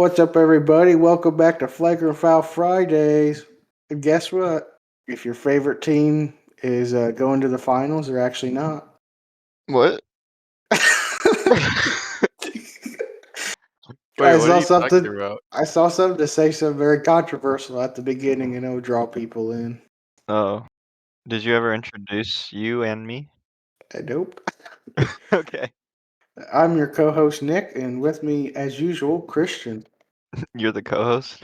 What's up, everybody? Welcome back to Flagrant Fridays. And guess what? If your favorite team is going to the finals, they're actually not. What? Wait, I what are saw you talking something. about? I saw something to say something very controversial at the beginning, and it'll draw people in. Oh, did you ever introduce you and me? Nope. Okay, I'm your co-host Nick, and with me, as usual, Christian. you're the co-host.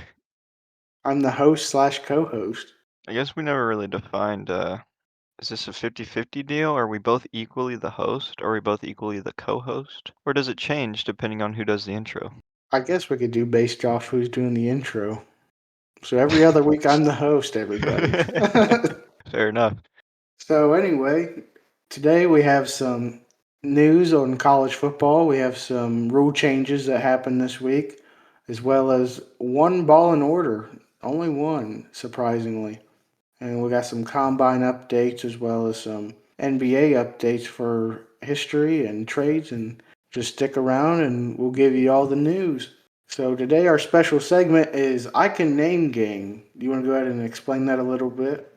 I'm the host slash co-host. I guess we never really defined, is this a 50-50 deal? Are we both equally the host? Or are we both equally the co-host? Or does it change depending on who does the intro? I guess we could do based off who's doing the intro. So every other week, I'm the host. Everybody. Fair enough. So anyway, today we have some news on college football. We have some rule changes that happened this week, as well as one ball in order. Only one, surprisingly. And we got some combine updates as well as some NBA updates for history and trades. And just stick around and we'll give you all the news. So today our special segment is I Can Name Game. Do you want to go ahead and explain that a little bit?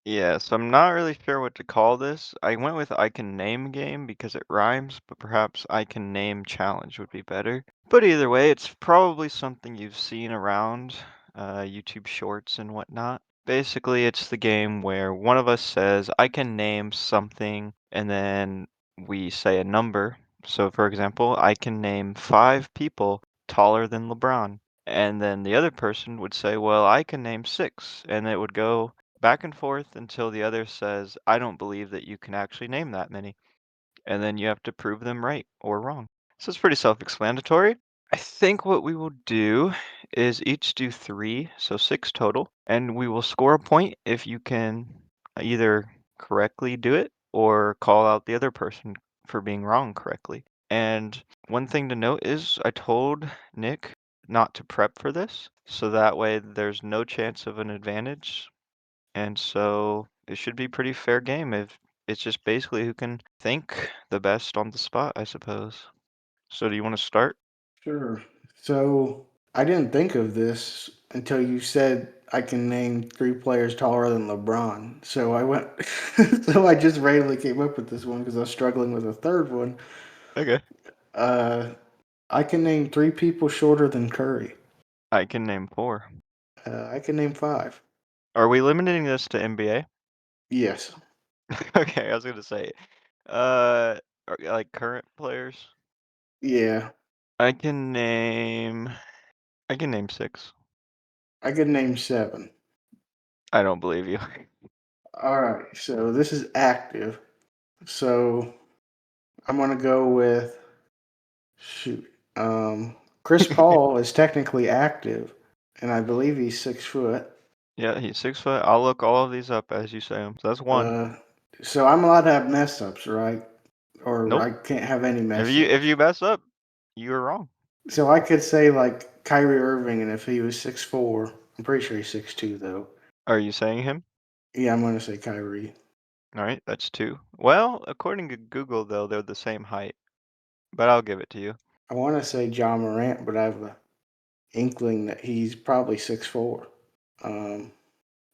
Yes, I'm not really sure what to call this. I went with I can name game because it rhymes, but perhaps I can name challenge would be better. But either way, it's probably something you've seen around YouTube shorts and whatnot. Basically, it's the game where one of us says, I can name something, and then we say a number. So, for example, I can name 5 people taller than LeBron. And then the other person would say, well, I can name 6. And it would go back and forth until the other says, I don't believe that you can actually name that many. And then you have to prove them right or wrong. So it's pretty self-explanatory. I think what we will do is each do 3, so 6 total, and we will score a point if you can either correctly do it or call out the other person for being wrong correctly. And one thing to note is I told Nick not to prep for this, so that way there's no chance of an advantage. And so it should be pretty fair game if it's just basically who can think the best on the spot, I suppose. So do you want to start? Sure. So I didn't think of this until you said I can name 3 players taller than LeBron. So I went, so I just randomly came up with this one because I was struggling with a third one. Okay. Uh, I can name 3 people shorter than Curry. I can name 4. I can name 5. Are we limiting this to NBA? Yes. Okay, I was gonna say, uh, like current players. Yeah. I can name, I can name 6. I can name 7. I don't believe you. All right. So this is active. So I'm gonna go with shoot. Chris Paul is technically active, and I believe he's 6 foot. Yeah, he's 6 foot. I'll look all of these up as you say them. So that's one. Uh, so I'm allowed to have mess ups, right? Or Nope. I can't have any If mess you if ups. you mess up, you're wrong. So I could say like Kyrie Irving, and if he was 6'4", I'm pretty sure he's 6'2" though. Are you saying him? Yeah, I'm gonna say Kyrie. All right, that's 2. Well, according to Google, though, they're the same height, but I'll give it to you. I want to say John Morant, but I have a inkling that he's probably 6'4". Um,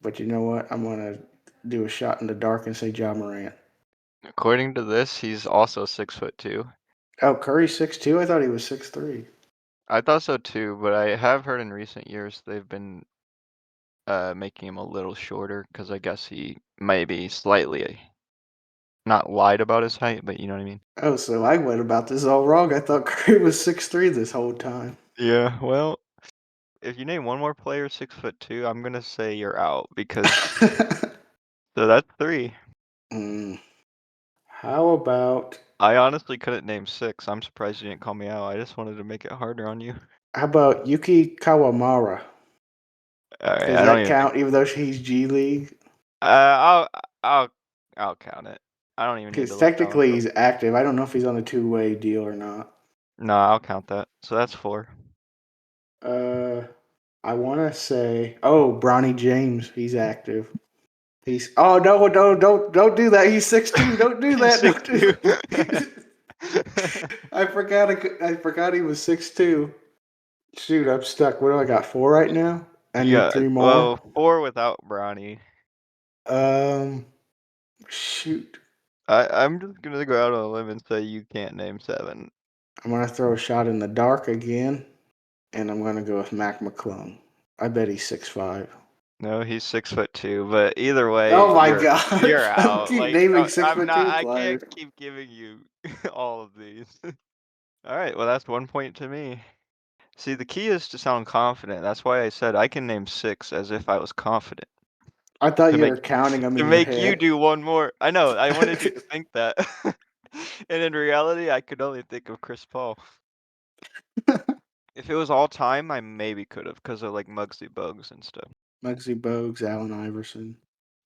but you know what? I'm gonna do a shot in the dark and say John Morant. According to this, he's also 6'2". Oh, Curry's 6'2"? I thought he was 6'3". I thought so too, but I have heard in recent years they've been making him a little shorter because I guess he maybe slightly not lied about his height, but you know what I mean. Oh, so I went about this all wrong. I thought Curry was 6'3" this whole time. Yeah, well, if you name one more player 6'2", I'm gonna say you're out because so that's 3. mm, how about I honestly couldn't name 6. I'm surprised you didn't call me out. I just wanted to make it harder on you. Yuki Kawamara? All right, Does I don't that even think. count even though he's G League? Uh, I'll I'll I'll count it. I don't even need Because to look that one technically up. he's active. I don't know if he's on a two-way deal or not. No, I'll count that. So that's 4. Uh, I want to say, oh, Bronny James, he's active. He's oh no, don't do that. He's 6'2". Don't do He's that. six Don't two. do. I forgot. I forgot he was 6'2". Shoot, I'm stuck. What do I got? Four right now? I need Yeah, three more. well, 4 without Bronny. Um, Shoot. I'm just gonna go out on a limb and say you can't name 7. I'm gonna throw a shot in the dark again, and I'm gonna go with Mac McClung. I bet he's 6'5". No, he's 6'2", but either way, Oh my you're gosh! I out. keep Like, naming I'm not. 6'2" I can't players. keep giving you all of these. All right, well, that's 1 point to me. See, the key is to sound confident. That's why I said I can name 6 as if I was confident I thought to you make were counting them to in your make you head. do one more. I know. I wanted you to think that, and in reality, I could only think of Chris Paul. If it was all time, I maybe could have, because of like Muggsy Bogues and stuff. Muggsy Bogues, Allen Iverson.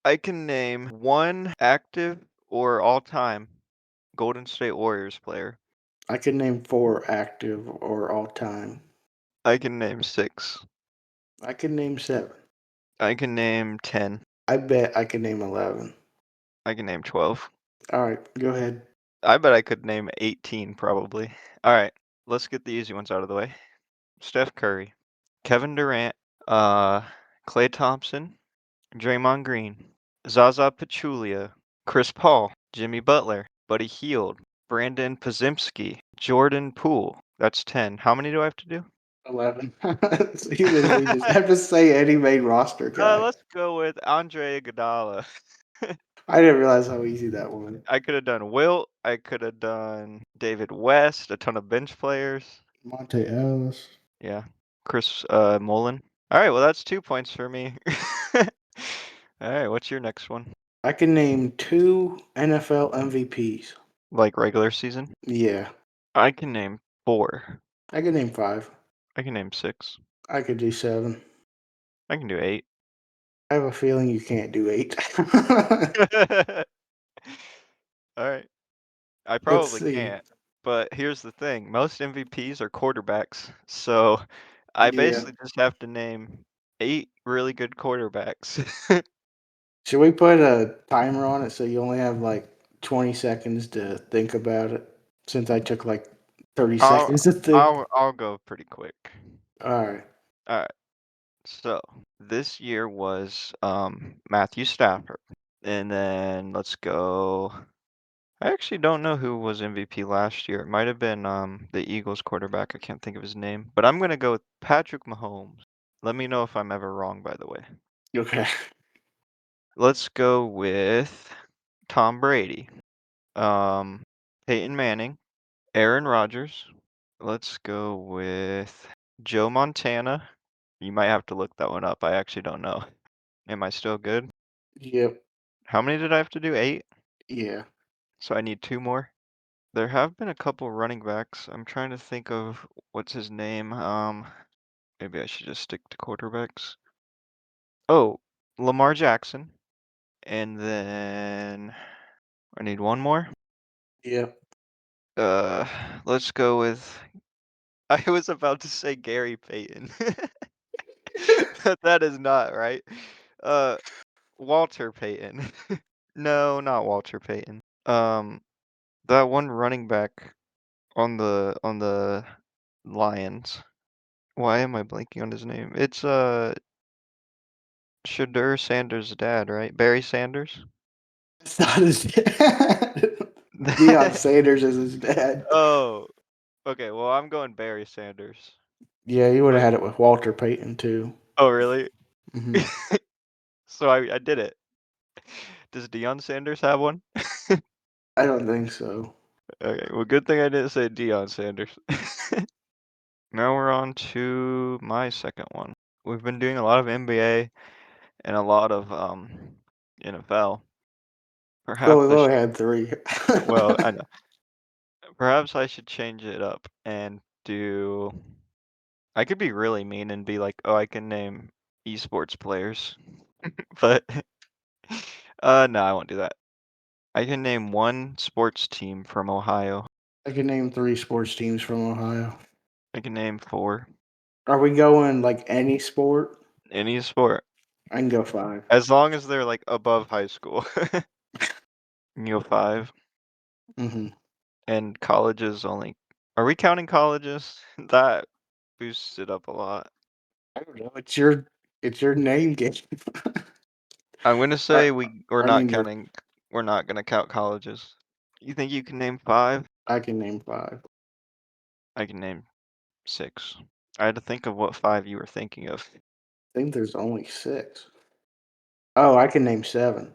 I can name 1 active or all-time Golden State Warriors player. I could name 4 active or all time. I can name 6. I could name 7. I can name 10. I bet I could name 11. I can name 12. All right, go ahead. I bet I could name 18 probably. All right, let's get the easy ones out of the way. Steph Curry, Kevin Durant, uh, Klay Thompson, Draymond Green, Zaza Pachulia, Chris Paul, Jimmy Butler, Buddy Hield, Brandon Pozimski, Jordan Poole. That's 10. How many do I have to do? 11. So you literally just have to say any main roster guy. Let's go with Andre Iguodala. I didn't realize how easy that was. I could have done Wilt. I could have done David West, a ton of bench players. Monte Ellis. Yeah. Chris Mullen. All right, well that's 2 points for me. All right, what's your next one? I can name 2 NFL MVPs. Like regular season? Yeah, I can name 4. I can name 5. I can name 6. I could do 7. I can do 8. I have a feeling you can't do 8. All right. I Let's probably see. can't. But here's the thing. Most MVPs are quarterbacks. So I Yeah. basically just have to name 8 really good quarterbacks. Should we put a timer on it so you only have like 20 seconds to think about it? Since I took like 30 I'll seconds to think. I'll go pretty quick. All right. All right. So this year was Matthew Stafford. And then let's go. I actually don't know who was MVP last year. It might have been the Eagles quarterback. I can't think of his name. But I'm gonna go with Patrick Mahomes. Let me know if I'm ever wrong, by the way. Okay. Let's go with Tom Brady. Um, Peyton Manning, Aaron Rodgers. Let's go with Joe Montana. You might have to look that one up. I actually don't know. Am I still good? Yep. How many did I have to do? 8? Yeah. So I need 2 more. There have been a couple running backs. I'm trying to think of what's his name. Maybe I should just stick to quarterbacks. Oh, Lamar Jackson. And then I need 1 more. Yep. Uh, let's go with I was about to say Gary Payton. But that is not right. Uh, Walter Payton. No, not Walter Payton. That one running back on the Lions. Why am I blanking on his name? It's Shadur Sanders' dad, right? Barry Sanders? It's not his dad. Deion Sanders is his dad. Oh, okay. Well, I'm going Barry Sanders. Yeah, you would have But had it with Walter Payton too. oh, really? Hmm. So I did it. Does Deion Sanders have one? I don't think so. Okay, well, good thing I didn't say Deion Sanders. Now we're on to my second one. We've been doing a lot of NBA and a lot of NFL. Well, Perhaps we've I only should, had 3. well, I know. Perhaps I should change it up and do. I could be really mean and be like, oh, I can name esports players, but no, I won't do that. I can name 1 sports team from Ohio. I can name 3 sports teams from Ohio. I can name 4. Are we going like any sport? Any sport, I can go 5. as long as they're like above high school. You go 5, Hmm. and colleges only. Are we counting colleges? That boosts it up a lot. I don't know. It's your name game. I'm gonna I, say we're I not mean, counting. We're not gonna count colleges. You think you can name 5? I can name 5. I can name 6. I had to think of what 5 you were thinking of. I think there's only 6. Oh, I can name 7.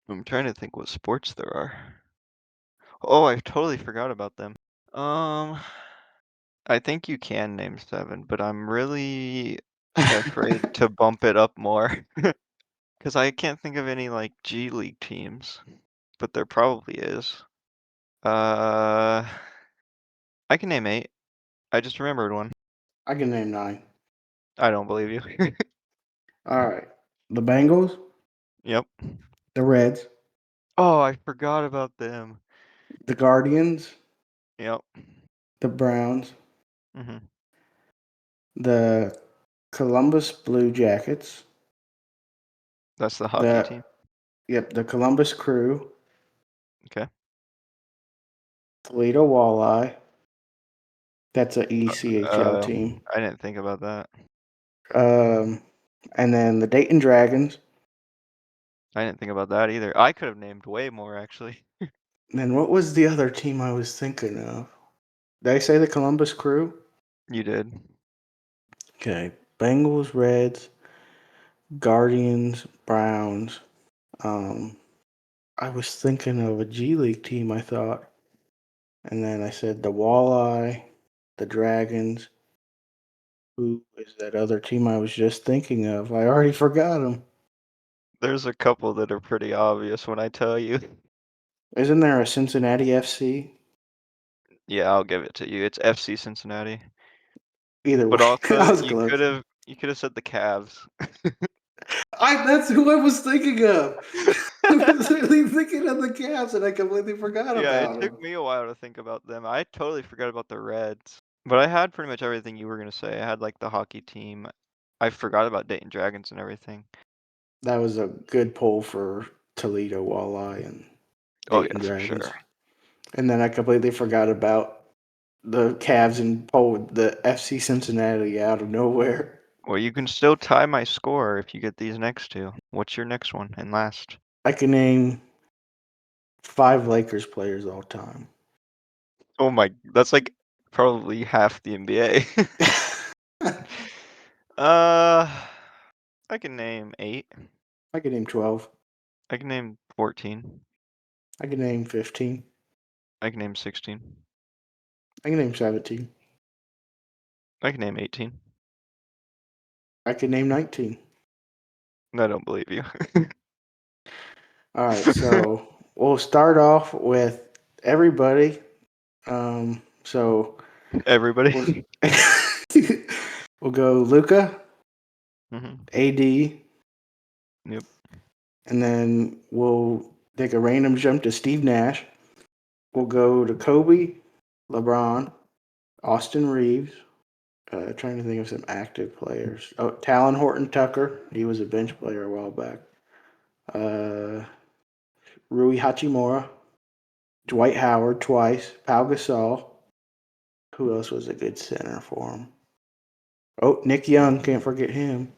I'm trying to think what sports there are. Oh, I totally forgot about them. Um, I think you can name 7, but I'm really afraid to bump it up more because I can't think of any like G League teams, but there probably is. Uh, I can name 8. I just remembered one. I can name 9. I don't believe you. All right. The Bengals, Yep. the Reds, Oh, I forgot about them. the Guardians, Yep. the Browns, Mhm. the Columbus Blue Jackets, That's the hockey the team. the Columbus Crew, Okay. Toledo Walleye. That's a ECHL team. I didn't think about that. Um, and then the Dayton Dragons. I didn't think about that either. I could have named way more actually. And then what was the other team I was thinking of? Did I say the Columbus Crew? You did. Okay. Bengals, Reds, Guardians, Browns. Um, I was thinking of a G League team, I thought. And then I said the Walleye, the Dragons. Who is that other team I was just thinking of? I already forgot them. There's a couple that are pretty obvious when I tell you. Isn't there a Cincinnati FC? Yeah, I'll give it to you. It's FC Cincinnati. Either way, But I also was close. you could have said the Cavs. That's who I was thinking of. I was really thinking of the Cavs, and I completely forgot Yeah, it about took them. me a while to think about them. I totally forgot about the Reds. But I had pretty much everything you were gonna say. I had like the hockey team. I forgot about Dayton Dragons and everything. That was a good pull for Toledo Walleye and Oh Dayton yes, for Dragons. sure. And then I completely forgot about the Cavs and pulled the FC Cincinnati out of nowhere. Well, you can still tie my score if you get these next two. What's your next one and last? I can name 5 Lakers players all time. Oh my, that's like probably half the NBA. Uh, I can name 8. I can name 12. I can name 14. I can name 15. I can name 16. I can name 17. I can name 18. I can name 19. I don't believe you. All right, so we'll start off with everybody. So we'll, Everybody. we'll go Luca, hmm AD, Yep. and then we'll take a random jump to Steve Nash. We'll go to Kobe, LeBron, Austin Reeves. Trying to think of some active players. Oh, Talon Horton Tucker. He was a bench player a while back. Uh, Rui Hachimura, Dwight Howard twice, Pau Gasol. Who else was a good center for him? Oh, Nick Young. Can't forget him.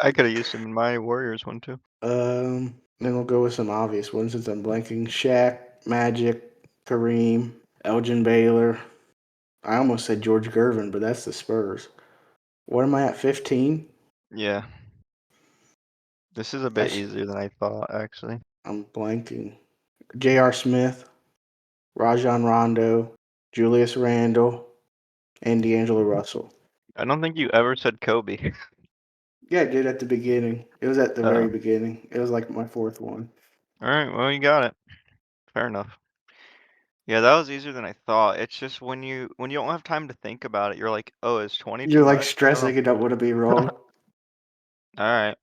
I could have used him in my Warriors one too. Then we'll go with some obvious ones since I'm blanking. Shaq, Magic, Kareem, Elgin Baylor. I almost said George Gervin, but that's the Spurs. What am I at? 15? Yeah. This is a bit easier than I thought, actually. I'm blanking. J.R. Smith, Rajon Rondo, Julius Randle, and D'Angelo Russell. I don't think you ever said Kobe. Yeah, I did at the beginning. It was at the very Oh. beginning. It was like my 4th one. All right, well, you got it. Fair enough. Yeah, that was easier than I thought. It's just when you don't have time to think about it, you're like, "Oh, is 20 too You're like much?" I don't stressing it don't want to be wrong. All right.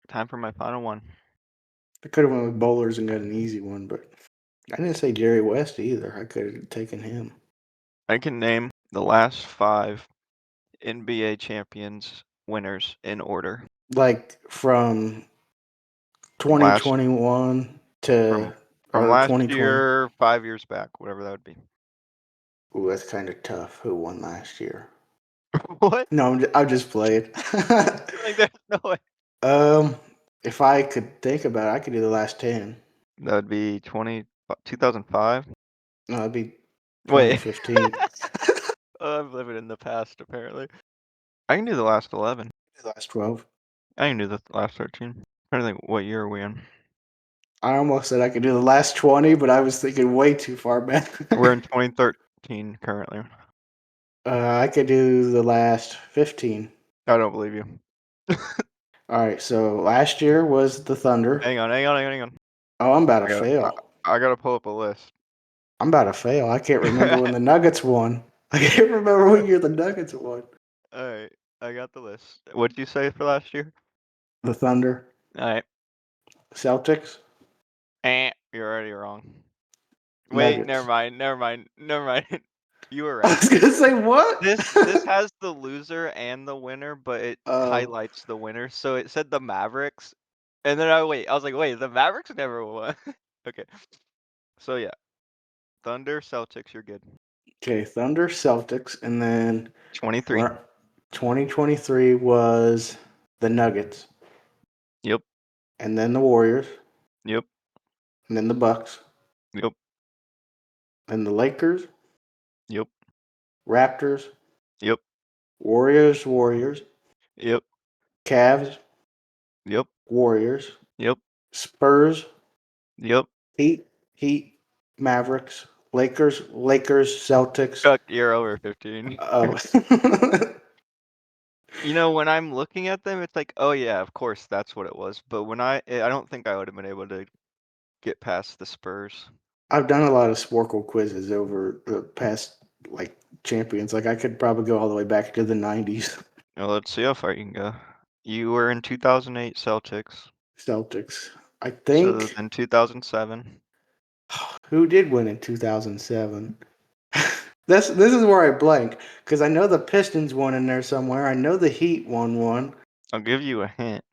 Time for my final one. I could have went with bowlers and got an easy one, but I didn't say Jerry West either. I could have taken him. I can name the last 5 NBA champions winners in order. Like from From last 2021 from to from or last 2020. year, 5 years back, whatever that would be. Ooh, that's kind of tough. Who won last year? What? No, I'm just playing. Like, there's no way. um, if I could think about it, I could do the last 10. That would be 2005. No, it'd be Wait. 2015. I'm living in the past, apparently. I can do the last 11. The last 12. I can do the last 13. I don't think what year are we in? I almost said I could do the last 20, but I was thinking way too far back. We're in 2013 currently. I could do the last 15. I don't believe you. All right, so last year was the Thunder. Hang on. Oh, I'm about to I gotta, I, fail. I gotta pull up a list. I'm about to fail. I can't remember when the Nuggets won. I can't remember what year the Nuggets won. Alright, I got the list. What'd you say for last year? The Thunder, Alright. Celtics, You're already wrong. Wait, Nuggets. never mind. You were I right. was gonna say what? This has the loser and the winner, but it Oh, highlights the winner. So it said the Mavericks, and then I was like, wait, the Mavericks never won. Okay, so yeah, Thunder, Celtics, you're good. okay. Thunder, Celtics, and then 23. we're 2023 was the Nuggets, Yep, and then the Warriors, yep, and then the Bucks, yep, and the Lakers, yep, Raptors, yep, Warriors, yep, Cavs, yep, Warriors, yep, Spurs, yep. Heat, Mavericks, Lakers, Celtics. Chuck, you're over 15. Oh, You know, when I'm looking at them, it's like, oh yeah, of course that's what it was. But I don't think I would have been able to get past the Spurs. I've done a lot of Sporkle quizzes over the past like champions. Like I could probably go all the way back to the '90s Well, let's see how far you can go. You were in 2008 Celtics, Celtics. I so think then 2007. who did win in 2007? This is where I blank because I know the Pistons won in there somewhere. I know the Heat won one. I'll give you a hint.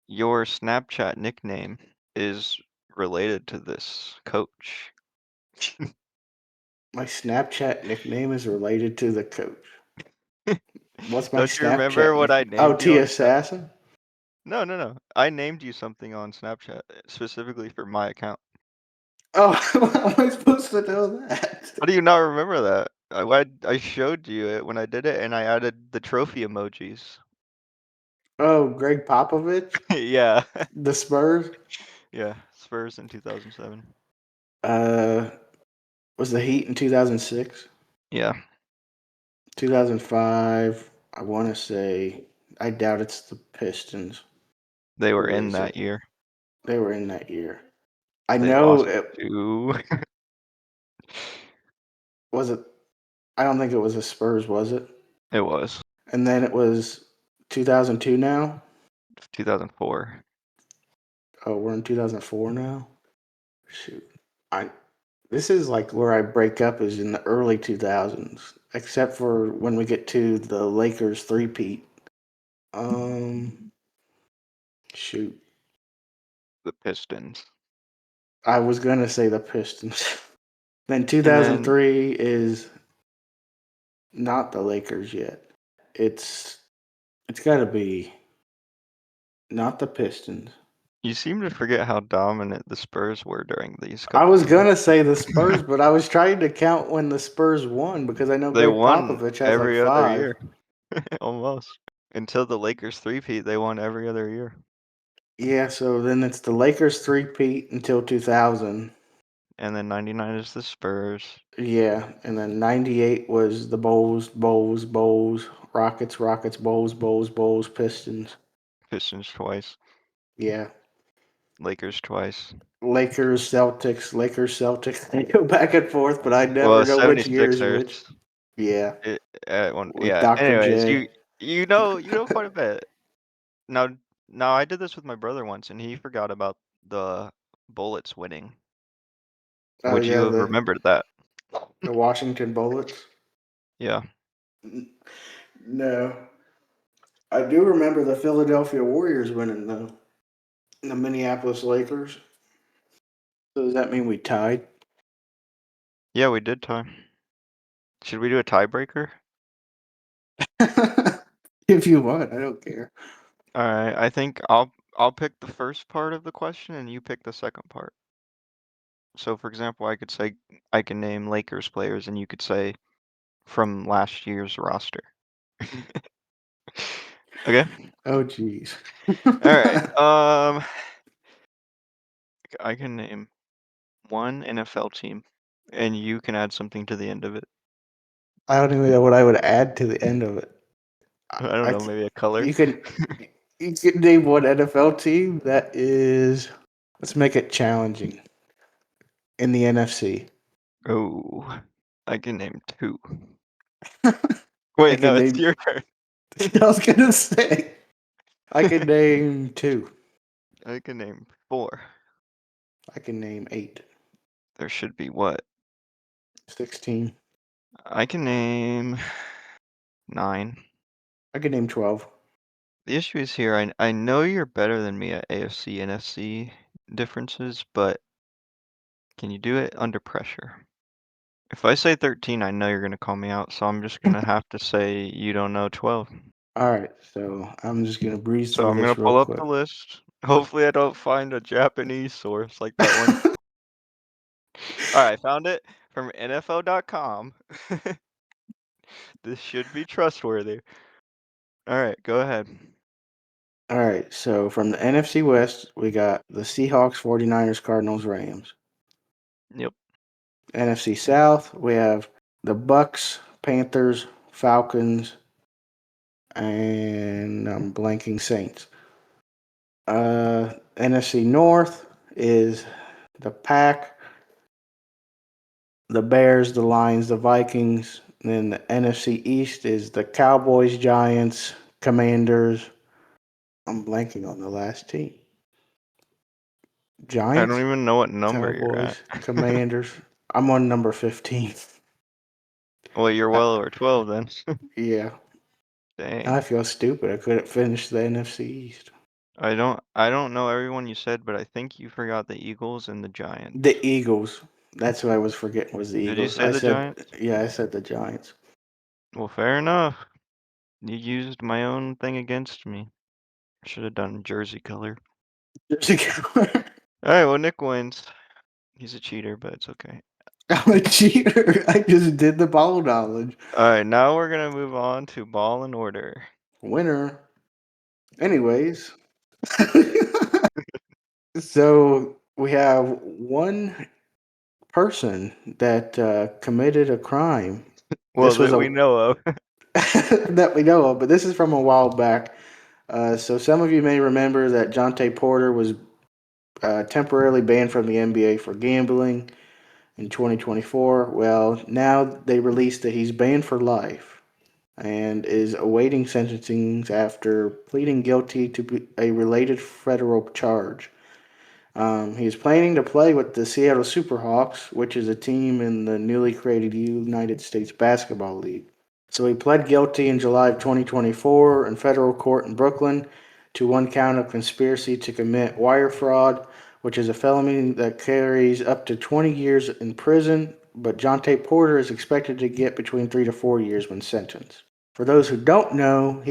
Your Snapchat nickname is related to this coach. My Snapchat nickname is related to the coach. What's my Don't you remember Snapchat what I nickname? Oh, named you T on Snap? Assassin. No. I named you something on Snapchat specifically for my account. Oh, how am I supposed to know that? How do you not remember that? I showed you it when I did it, and I added the trophy emojis. Oh, Greg Popovich, Yeah. the Spurs. Yeah, Spurs in 2007. Uh, was the Heat in 2006, Yeah, 2005? I want to say. I doubt it's the Pistons. they were Who in is that it? year. They were in that year. I They know lost it to was it. I don't think it was the Spurs, was it? it was And then it was 2002 now. 2004. Oh, we're in 2004 now. Shoot, I this is like where I break up is in the early 2000s, except for when we get to the Lakers three-peat. Um, shoot. The Pistons. I was gonna say the Pistons. Then And then 2003 is not the Lakers yet. It's it's got to be not the Pistons. you seem to forget how dominant the Spurs were during these I couple was years. gonna say the Spurs, but I was trying to count when the Spurs won because I know They Greg won Popovich has like every other year, five. almost. Until the Lakers three-peat, they won every other year. Yeah, so then it's the Lakers three-peat until 2000. And then 99 is the Spurs. Yeah, and then 98 was the Bulls, Rockets, Bulls, Pistons. Pistons twice. Yeah. Lakers twice. Lakers, Celtics. They go back and forth, but I never Well, know which year is 76ers. which. Yeah, with Yeah. Dr. Anyways, J. you know quite a bit. Now, now I did this with my brother once, and he forgot about the Bullets winning. Oh Would you yeah, have remembered that? the Washington Bullets. Yeah, No, I do remember the Philadelphia Warriors winning though. The Minneapolis Lakers. So does that mean we tied? Yeah, we did tie. Should we do a tiebreaker? If you want, I don't care. All right, I think I'll pick the first part of the question and you pick the second part. So, for example, I could say I can name Lakers players, and you could say from last year's roster. Okay. Oh, jeez. All right. I can name one NFL team, and you can add something to the end of it. I don't even know what I would add to the end of it. I, I don't I know, c- maybe a color. you can you can name one NFL team that is. Let's make it challenging in the NFC. Oh, I can name two. I Wait, no, can it's name. your turn. I was gonna say I can name two. I can name four. I can name eight. There should be what? 16. I can name nine. I can name 12. The issue is here, I know you're better than me at AFC, NFC differences, but can you do it under pressure? If I say 13, I know you're gonna call me out, so I'm just gonna have to say you don't know 12. All right, so I'm just gonna breeze So through I'm gonna this real pull up the quick. list. Hopefully I don't find a Japanese source like that one. Alright, found it from NFL.com. This should be trustworthy. Alright, go ahead. All right, so from the NFC West, we got the Seahawks, 49ers, Cardinals, Rams. Yep. NFC South, we have the Bucks, Panthers, Falcons, and I'm blanking Saints. NFC North is the Pack, the Bears, the Lions, the Vikings. And then the NFC East is the Cowboys, Giants, Commanders. I'm blanking on the last team. I don't Giants, even know what number you're at. Cowboys, Commanders. I'm on number 15. Well, you're Uh, well over 12 then. yeah, I Dang. feel stupid. I couldn't finish the NFC East. I don't know everyone you said, but I think you forgot the Eagles and the Giants. The Eagles. That's what I was forgetting was the Did you Eagles. say I the said, Giants? yeah, I said the Giants. Well, fair enough. You used my own thing against me. Should have done jersey color. Alright, well, Nick wins. He's a cheater, but it's okay. I'm a cheater. I just did the ball knowledge. Alright, now we're gonna move on to ball and order. Winner. Anyways, so we have one person that committed a crime. Well, This was that a we know of. that we know of, but this is from a while back. So some of you may remember that Jonte Porter was temporarily banned from the NBA for gambling in 2024. Well, now they released that he's banned for life and is awaiting sentencing after pleading guilty to a related federal charge. He is planning to play with the Seattle Superhawks, which is a team in the newly created United States Basketball League. So he pled guilty in July of 2024 in federal court in Brooklyn to one count of conspiracy to commit wire fraud, which is a felony that carries up to 20 years in prison. But Jonte Porter is expected to get between 3 to 4 years when sentenced. For those who don't know,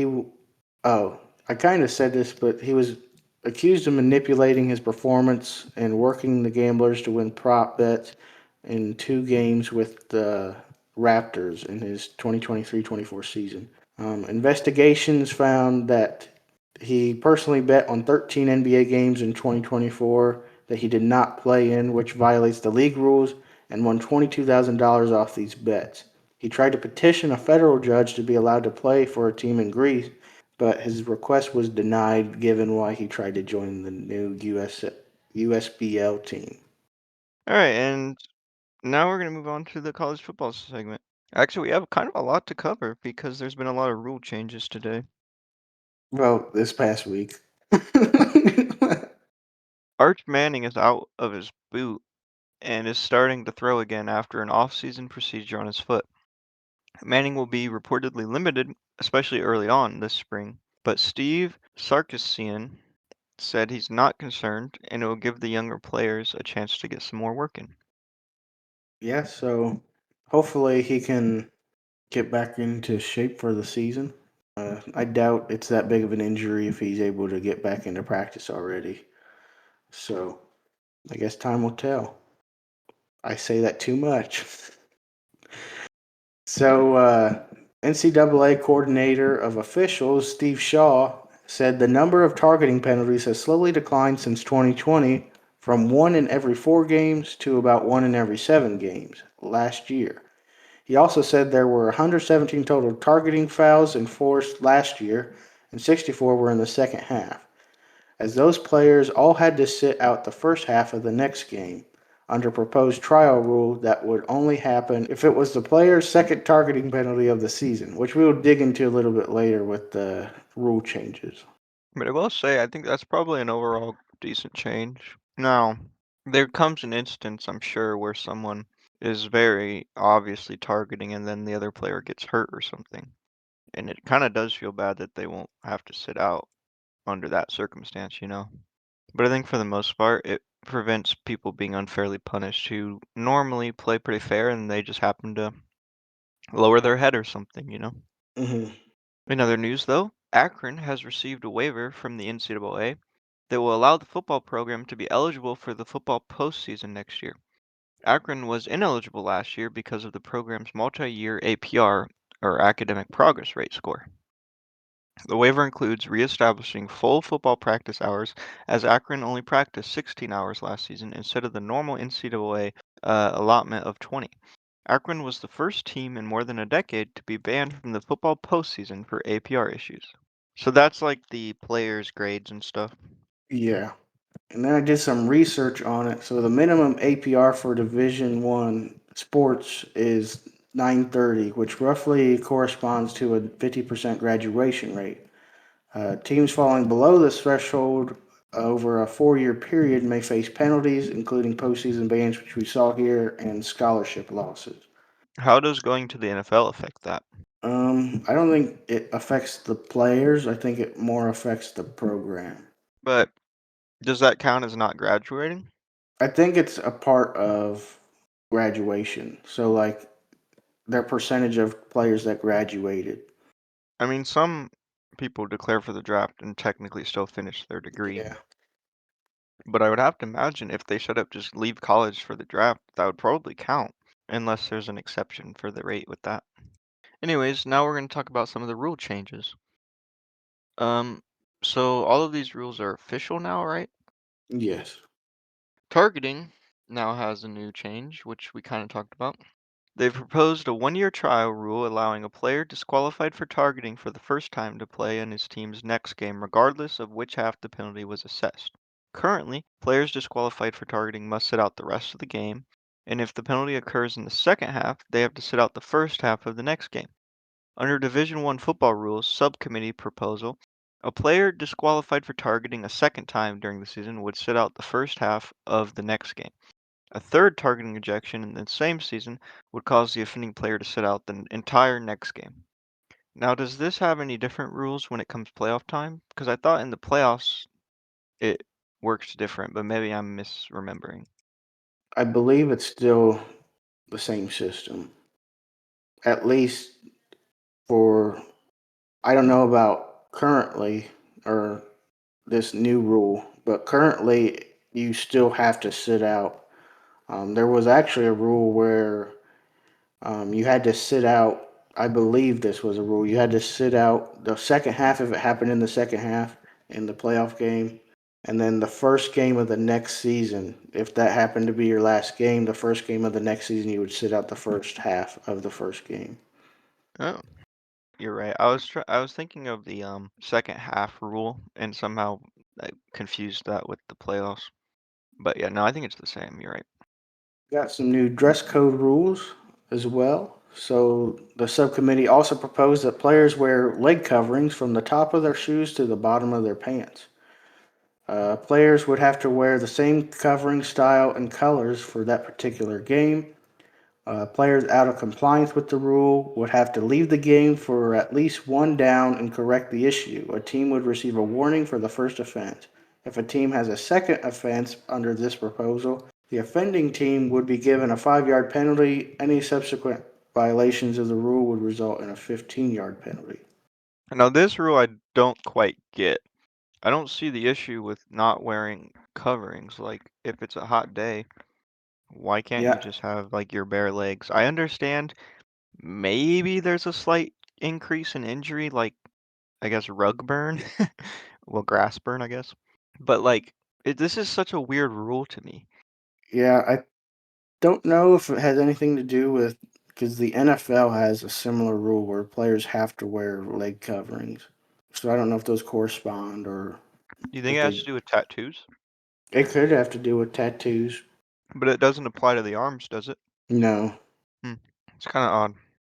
I kind of said this, but he was accused of manipulating his performance and working the gamblers to win prop bets in two games with the Raptors in his 2023-24 season. Investigations found that he personally bet on 13 NBA games in 2024 that he did not play in, which violates the league rules, and won $22,000 off these bets. He tried to petition a federal judge to be allowed to play for a team in Greece, but his request was denied given why he tried to join the new USBL team. Alright, and now we're gonna move on to the college football segment. Actually, we have kind of a lot to cover because there's been a lot of rule changes today. Well, this past week. Arch Manning is out of his boot and is starting to throw again after an off-season procedure on his foot. Manning will be reportedly limited, especially early on this spring, but Steve Sarkisian said he's not concerned and it will give the younger players a chance to get some more work in. Yeah, so hopefully he can get back into shape for the season. I doubt it's that big of an injury if he's able to get back into practice already. So I guess time will tell. I say that too much. So, NCAA coordinator of officials, Steve Shaw, said the number of targeting penalties has slowly declined since 2020 from one in every 4 games to about one in every 7 games last year. He also said there were 117 total targeting fouls enforced last year, and 64 were in the second half, as those players all had to sit out the first half of the next game under proposed trial rule that would only happen if it was the player's second targeting penalty of the season, which we will dig into a little bit later with the rule changes. But I will say, I think that's probably an overall decent change. Now, there comes an instance, I'm sure, where someone is very obviously targeting and then the other player gets hurt or something. And it kind of does feel bad that they won't have to sit out under that circumstance. But I think for the most part, it prevents people being unfairly punished who normally play pretty fair and they just happen to lower their head or something. Hmm. In other news, though, Akron has received a waiver from the NCAA that will allow the football program to be eligible for the football postseason next year. Akron was ineligible last year because of the program's multi-year APR, or academic progress rate score. The waiver includes reestablishing full football practice hours, as Akron only practiced 16 hours last season instead of the normal NCAA allotment of 20. Akron was the first team in more than a decade to be banned from the football postseason for APR issues. So that's like the players' grades and stuff. Yeah. And then I did some research on it. So the minimum APR for Division One sports is 930, which roughly corresponds to a 50% graduation rate. Teams falling below this threshold over a 4 year period may face penalties, including postseason bans, which we saw here, and scholarship losses. How does going to the NFL affect that? I don't think it affects the players. I think it more affects the program. But does that count as not graduating? I think it's a part of graduation. So, like, their percentage of players that graduated. I mean, some people declare for the draft and technically still finish their degree. Yeah. But I would have to imagine if they set up just leave college for the draft, that would probably count, unless there's an exception for the rate with that. Anyways, now we're going to talk about some of the rule changes. Um, so all of these rules are official now, right? Yes. Targeting now has a new change, which we kind of talked about. They've proposed a 1-year trial rule allowing a player disqualified for targeting for the first time to play in his team's next game, regardless of which half the penalty was assessed. Currently, players disqualified for targeting must sit out the rest of the game, and if the penalty occurs in the second half, they have to sit out the first half of the next game. Under Division One football rules subcommittee proposal, a player disqualified for targeting a second time during the season would sit out the first half of the next game. A third targeting ejection in the same season would cause the offending player to sit out the entire next game. Now, does this have any different rules when it comes playoff time? Because I thought in the playoffs it works different, but maybe I'm misremembering. I believe it's still the same system. At least for, I don't know about currently or this new rule, but currently you still have to sit out. There was actually a rule where you had to sit out. I believe this was a rule. You had to sit out the second half if it happened in the second half in the playoff game. And then the first game of the next season, if that happened to be your last game, the first game of the next season, you would sit out the first half of the first game. Oh, you're right. I was thinking of the second half rule and somehow I confused that with the playoffs. But yeah, no, I think it's the same. You're right. Got some new dress code rules as well. So the subcommittee also proposed that players wear leg coverings from the top of their shoes to the bottom of their pants. Players would have to wear the same covering style and colors for that particular game. Players out of compliance with the rule would have to leave the game for at least one down and correct the issue. A team would receive a warning for the first offense. If a team has a second offense under this proposal, The offending team would be given a 5 yard penalty. Any subsequent violations of the rule would result in a 15-yard penalty. Now, this rule I don't quite get. I don't see the issue with not wearing coverings. Like, if it's a hot day, why can't you Yeah, just have like your bare legs? I understand maybe there's a slight increase in injury, like I guess rug burn, well, grass burn, I guess. But like, this is such a weird rule to me. yeah. I don't know if it has anything to do with because the NFL has a similar rule where players have to wear leg coverings. So I don't know if those correspond or Do you think if it has they. to do with tattoos? It could have to do with tattoos. But it doesn't apply to the arms, does it? No, Hmm. It's kind of odd.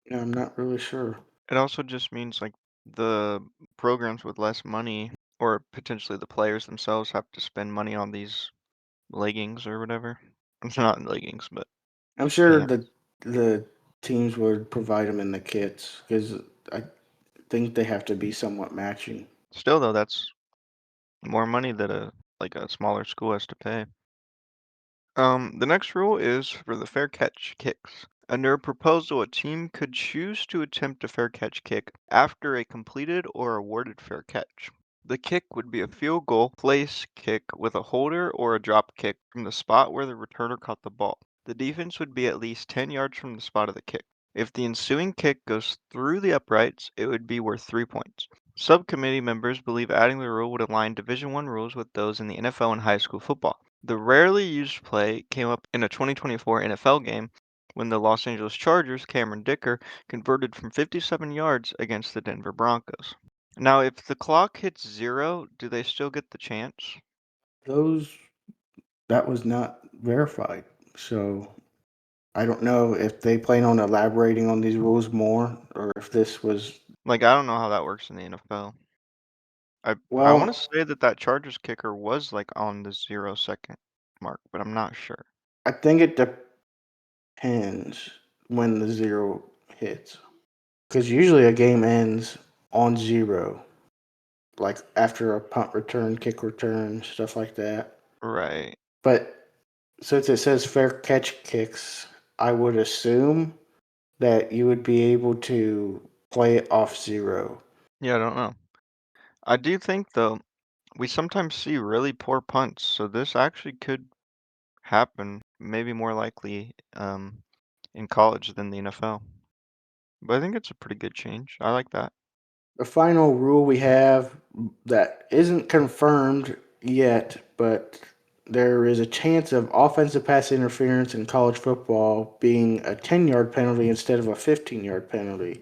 no, I'm not really sure. It also just means like the programs with less money, or potentially the players themselves, have to spend money on these leggings or whatever. It's not leggings, but I'm sure pants. that the teams would provide them in the kits because I think they have to be somewhat matching. Still though, that's more money that a smaller school has to pay. The next rule is for the fair catch kicks. Under a proposal, a team could choose to attempt a fair catch kick after a completed or awarded fair catch. The kick would be a field goal place kick with a holder or a drop kick from the spot where the returner caught the ball. The defense would be at least 10 yards from the spot of the kick. If the ensuing kick goes through the uprights, it would be worth 3 points. Subcommittee members believe adding the rule would align Division I rules with those in the NFL and high school football. The rarely used play came up in a 2024 NFL game when the Los Angeles Chargers' Cameron Dicker converted from 57 yards against the Denver Broncos. Now, if the clock hits 0, do they still get the chance? Those that was not verified, so I don't know if they plan on elaborating on these rules more or if this was Like, I don't know how that works in the NFL. I want to well. say that that Chargers kicker was like on the 0 second mark, but I'm not sure. I think it depends when the zero hits because usually a game ends on zero, like after a punt return, kick return, stuff like that. Right. But since it says fair catch kicks, I would assume that you would be able to play it off zero. Yeah, I don't know. I do think though we sometimes see really poor punts, so this actually could happen, maybe more likely in college than the NFL. But I think it's a pretty good change. I like that. The final rule we have that isn't confirmed yet, but there is a chance of offensive pass interference in college football being a 10-yard penalty instead of a 15-yard penalty.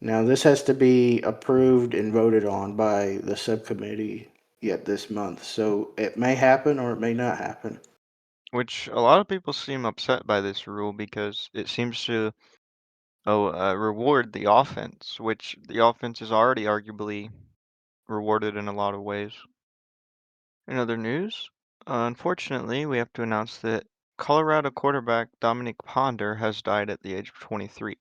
Now, this has to be approved and voted on by the subcommittee yet this month, so it may happen or it may not happen. Which a lot of people seem upset by this rule because it seems to reward the offense, which the offense is already arguably rewarded in a lot of ways. In other news, unfortunately, we have to announce that Colorado quarterback Dominic Ponder has died at the age of 23.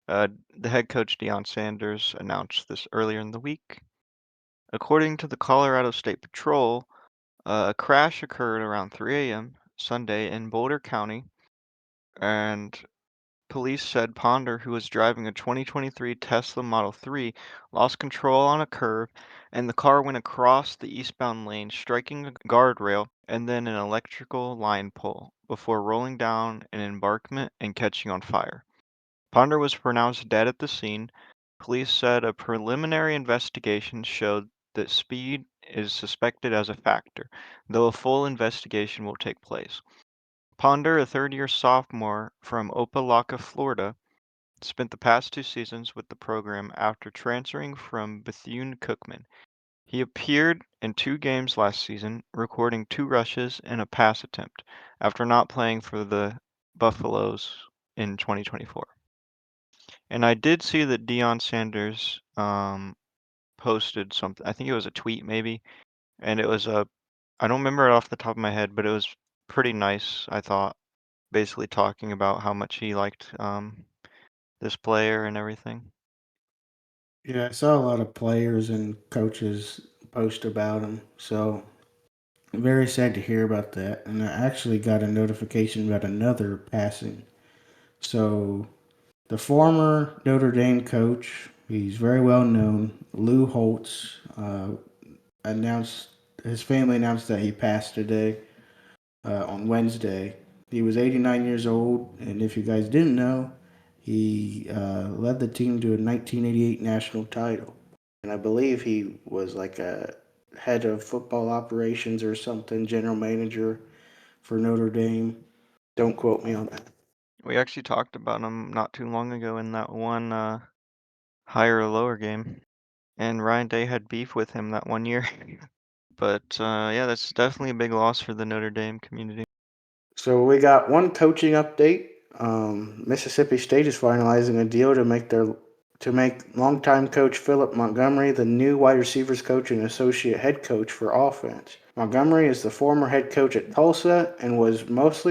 The head coach Deion Sanders announced this earlier in the week. According to the Colorado State Patrol, a crash occurred around 3 a.m. Sunday in Boulder County, and police said Ponder, who was driving a 2023 Tesla Model 3, lost control on a curve, and the car went across the eastbound lane, striking a guardrail and then an electrical line pole before rolling down an embankment and catching on fire. Ponder was pronounced dead at the scene. Police said a preliminary investigation showed that speed is suspected as a factor, though a full investigation will take place. Ponder, a third-year sophomore from Opelika, Florida, spent the past 2 seasons with the program after transferring from Bethune-Cookman. He appeared in 2 games last season, recording 2 rushes and a pass attempt, after not playing for the Buffaloes in 2024. And I did see that Deion Sanders posted something. I think it was a tweet maybe, and it was a I don't remember it off the top of my head, but it was pretty nice, I thought, basically talking about how much he liked this player and everything. Yeah, I saw a lot of players and coaches post about him, so Very sad to hear about that. And I actually got a notification about another passing. So the former Notre Dame coach, he's very well known, Lou Holtz, announced his family announced that he passed today on Wednesday. He was 89 years old, and if you guys didn't know, he led the team to a 1988 national title. And I believe he was like a head of football operations or something, general manager for Notre Dame. Don't quote me on that. We actually talked about him not too long ago in that one higher or lower game, and Ryan Day had beef with him that one year. But yeah, that's definitely a big loss for the Notre Dame community. So we got one coaching update. Mississippi State is finalizing a deal to make longtime coach Philip Montgomery the new wide receivers coach and associate head coach for offense. Montgomery is the former head coach at Tulsa and was most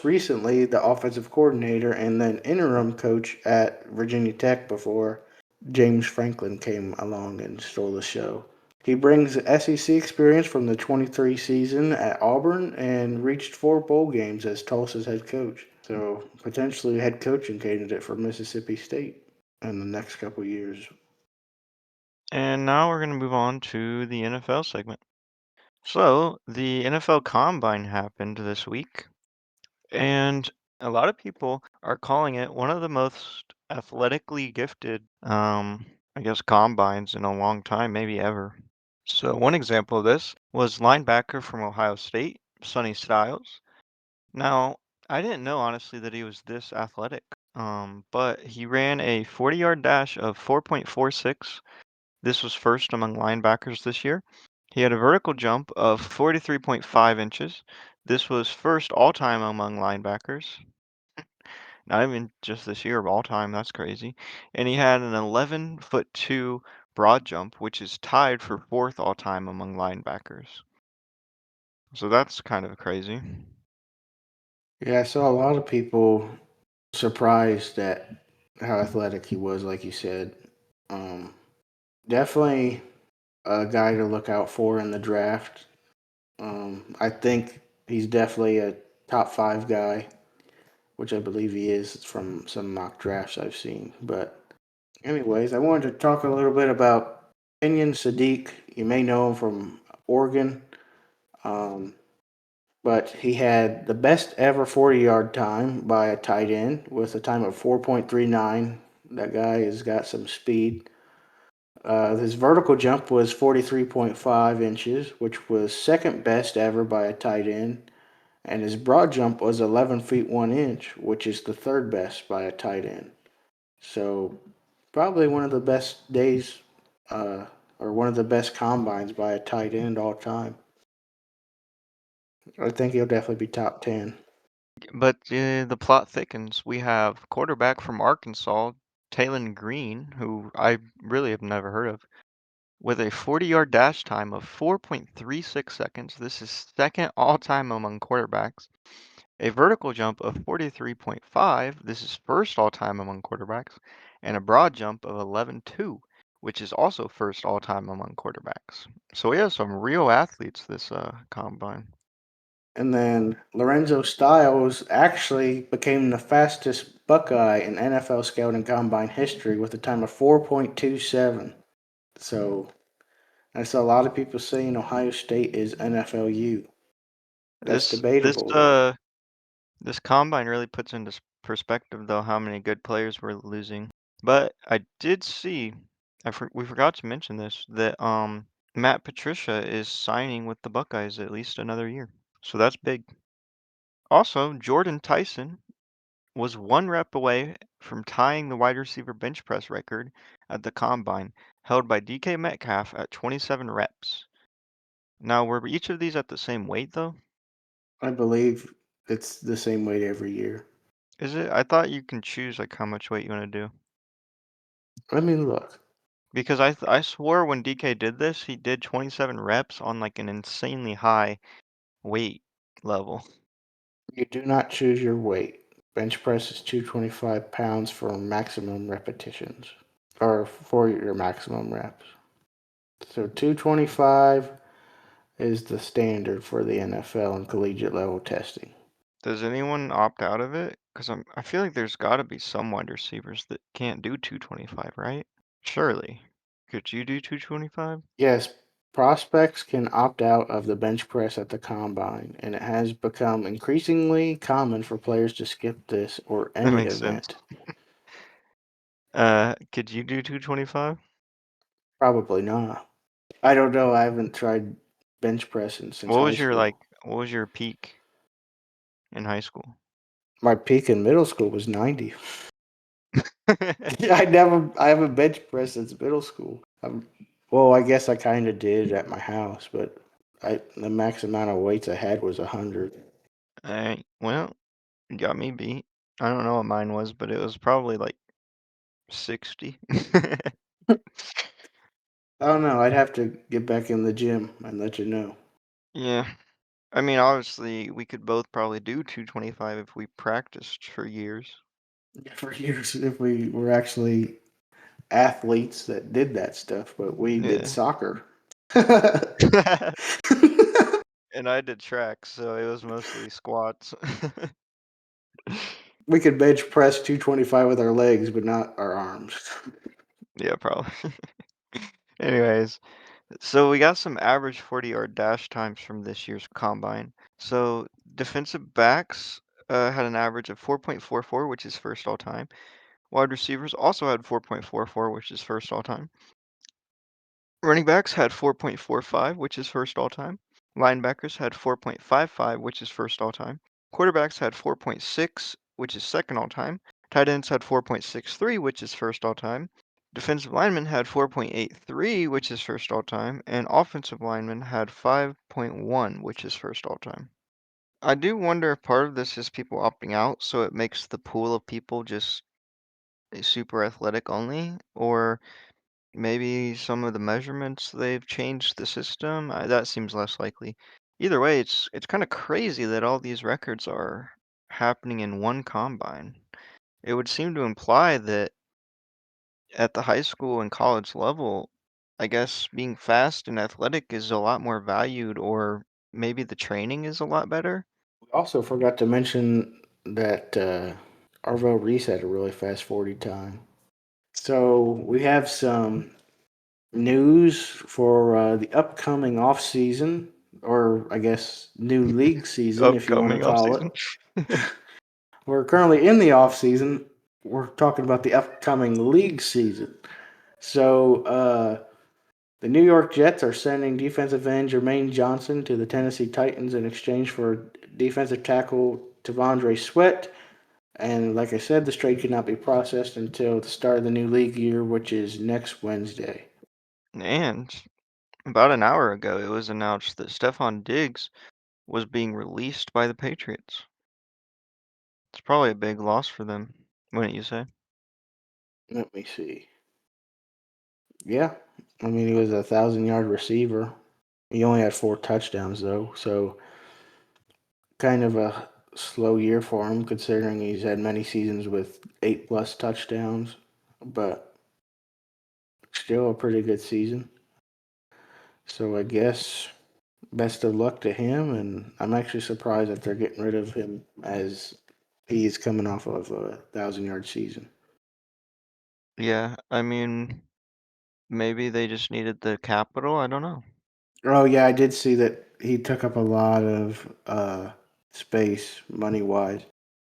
recently the offensive coordinator and then interim coach at Virginia Tech before James Franklin came along and stole the show. He brings SEC experience from the 23 season at Auburn and reached 4 bowl games as Tulsa's head coach. So, potentially a head coaching candidate for Mississippi State in the next couple years. And now we're going to move on to the NFL segment. So, the NFL Combine happened this week, and a lot of people are calling it one of the most athletically gifted, I guess, combines in a long time, maybe ever. So, one example of this was linebacker from Ohio State, Sonny Styles. Now, I didn't know honestly that he was this athletic, but he ran a 40-yard dash of 4.46. This was first among linebackers this year. He had a vertical jump of 43.5 inches. This was first all time among linebackers. Not even just this year, all time. That's crazy. And he had an 11-foot 2 broad jump, which is tied for fourth all time among linebackers. So that's kind of crazy. Yeah, I saw a lot of people surprised at how athletic he was, like you said. Um, Definitely a guy to look out for in the draft. I think he's definitely a top 5 guy, which I believe he is from some mock drafts I've seen. But, anyways, I wanted to talk a little bit about Kenyon Sadiq. You may know him from Oregon, um, but he had the best ever 40-yard time by a tight end with a time of 4.39. That guy has got some speed. His vertical jump was 43.5 inches, which was second best ever by a tight end. And his broad jump was 11 feet 1 inch, which is the third best by a tight end. So, probably one of the best days, uh, or one of the best combines by a tight end all time. I think he'll definitely be top 10. But the plot thickens. We have quarterback from Arkansas, Taylon Green, who I really have never heard of, with a 40-yard dash time of 4.36 seconds. This is second all-time among quarterbacks. A vertical jump of 43.5. This is first all-time among quarterbacks. And a broad jump of 11.2, which is also first all-time among quarterbacks. So we have some real athletes this combine. And then Lorenzo Styles actually became the fastest Buckeye in NFL scouting combine history with a time of 4.27. So I saw a lot of people saying Ohio State is NFLU. That's This this debatable though. uh This combine really puts into perspective, though, how many good players we're losing. But I did see, we forgot to mention this, that Matt Patricia is signing with the Buckeyes at least another year. So that's big. Also, Jordan Tyson was 1 rep away from tying the wide receiver bench press record at the combine, held by DK Metcalf at 27 reps. Now, were each of these at the same weight, though? I believe it's the same weight every year. Is it? I thought you can choose like how much weight you want to do. Let me look. Because I swore when DK did this, he did 27 reps on like an insanely high weight level. You do not choose your weight. Bench press is 225 pounds for maximum repetitions, or for your maximum reps. So 225. is the standard for the NFL and collegiate level testing. Does anyone opt out of it? Because I feel like there's got to be some wide receivers that can't do 225, right? Surely. Could you do 225? Yes, prospects can opt out of the bench press at the combine, and it has become increasingly common for players to skip this or That any makes sense. event. Could you do 225? Probably not. I don't know. I haven't tried bench pressing since What high was your school. what was your peak in high school? My peak in middle school was 90. I haven't bench pressed since middle school. Well, I guess I kind of did at my house, but the max amount of weights I had was 100. Alright, well, you got me beat. I don't know what mine was, but it was probably like 60. I don't know. I'd have to get back in the gym and let you know. Yeah. I mean, obviously, we could both probably do 225 if we practiced for years. For years, if we were actually athletes that did that stuff, but we did Yeah. soccer. And I did track, so it was mostly squats. We could bench press 225 with our legs, but not our arms. Yeah, probably. Anyways, so we got some average 40-yard dash times from this year's combine. So defensive backs had an average of 4.44, which is first all time. Wide receivers also had 4.44, which is first all time. Running backs had 4.45, which is first all time. Linebackers had 4.55, which is first all time. Quarterbacks had 4.6, which is second all time. Tight ends had 4.63, which is first all time. Defensive linemen had 4.83, which is first all time. And offensive linemen had 5.1, which is first all time. I do wonder if part of this is people opting out, so it makes the pool of people just super athletic only, or maybe some of the measurements they've changed the system. That seems less likely. Either way, it's kind of crazy that all these records are happening in one combine. It would seem to imply that at the high school and college level, I guess being fast and athletic is a lot more valued, or maybe the training is a lot better. We also forgot to mention that Arvo Reese had a really fast 40 time. So we have some news for the upcoming off season, or I guess new league season, if you want to Upcoming off call it. season. We're currently in the off season. We're talking about the upcoming league season. So the New York Jets are sending defensive end Jermaine Johnson to the Tennessee Titans in exchange for defensive tackle Tavondre Sweat. And like I said, this trade could not be processed until the start of the new league year, which is next Wednesday. And about an hour ago, it was announced that Stephon Diggs was being released by the Patriots. It's probably a big loss for them, wouldn't you say? Let me see. Yeah, I mean he was a 1,000 yard receiver. He only had 4 touchdowns though, so kind of a slow year for him considering he's had many seasons with 8+ touchdowns, but still a pretty good season. So I guess best of luck to him, and I'm actually surprised that they're getting rid of him as he's coming off of a 1,000 yard season. Yeah, I mean, maybe they just needed the capital. I don't know. Oh yeah, I did see that he took up a lot of space money wise.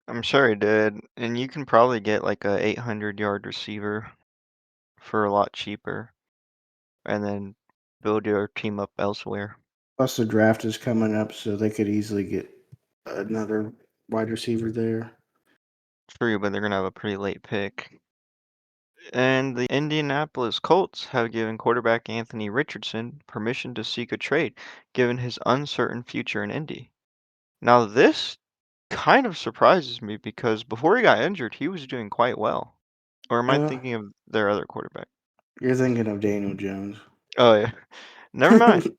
I'm sure he did. And you can probably get like a 800-yard receiver for a lot cheaper and then build your team up elsewhere. Plus the draft is coming up, so they could easily get another wide receiver there. True, but they're gonna have a pretty late pick. And the Indianapolis Colts have given quarterback Anthony Richardson permission to seek a trade, given his uncertain future in Indy. Now, this kind of surprises me because before he got injured, he was doing quite well. Or am I Uh, thinking of their other quarterback? you're thinking of Daniel Jones. Oh yeah. Never mind.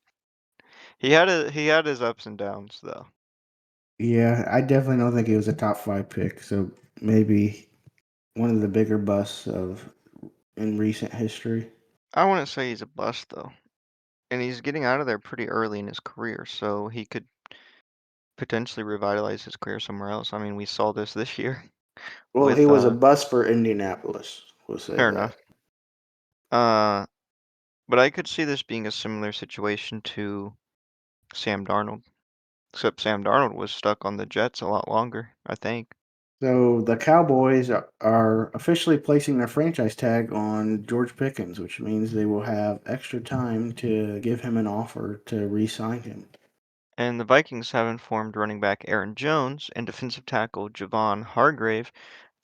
He had his ups and downs though. Yeah, I definitely don't think he was a top 5 pick. So maybe one of the bigger busts of in recent history. I wouldn't say he's a bust though. And he's getting out of there pretty early in his career, so he could potentially revitalize his career somewhere else. I mean, we saw this year Well, he with was a bust for Indianapolis. We'll say fair that. enough. Uh, but I could see this being a similar situation to Sam Darnold, except Sam Darnold was stuck on the Jets a lot longer, I think. So the Cowboys are officially placing their franchise tag on George Pickens, which means they will have extra time to give him an offer to re-sign him. And the Vikings have informed running back Aaron Jones and defensive tackle Javon Hargrave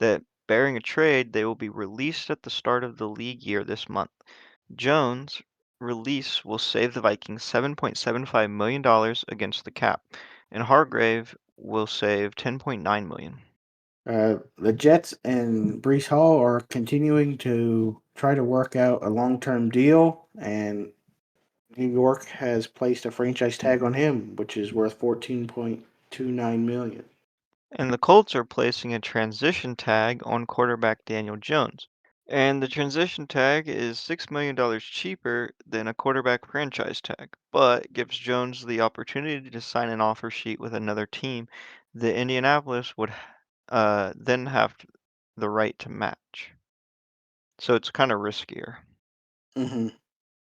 that, bearing a trade, they will be released at the start of the league year this month. Jones' release will save the Vikings $7.75 million against the cap, and Hargrave will save $10.9 million. The Jets and Brees Hall are continuing to try to work out a long-term deal, and New York has placed a franchise tag on him, which is worth 14.29 million. And the Colts are placing a transition tag on quarterback Daniel Jones. And the transition tag is $6 million cheaper than a quarterback franchise tag, but gives Jones the opportunity to sign an offer sheet with another team that Indianapolis would then have the right to match. So it's kind of riskier. Hmm.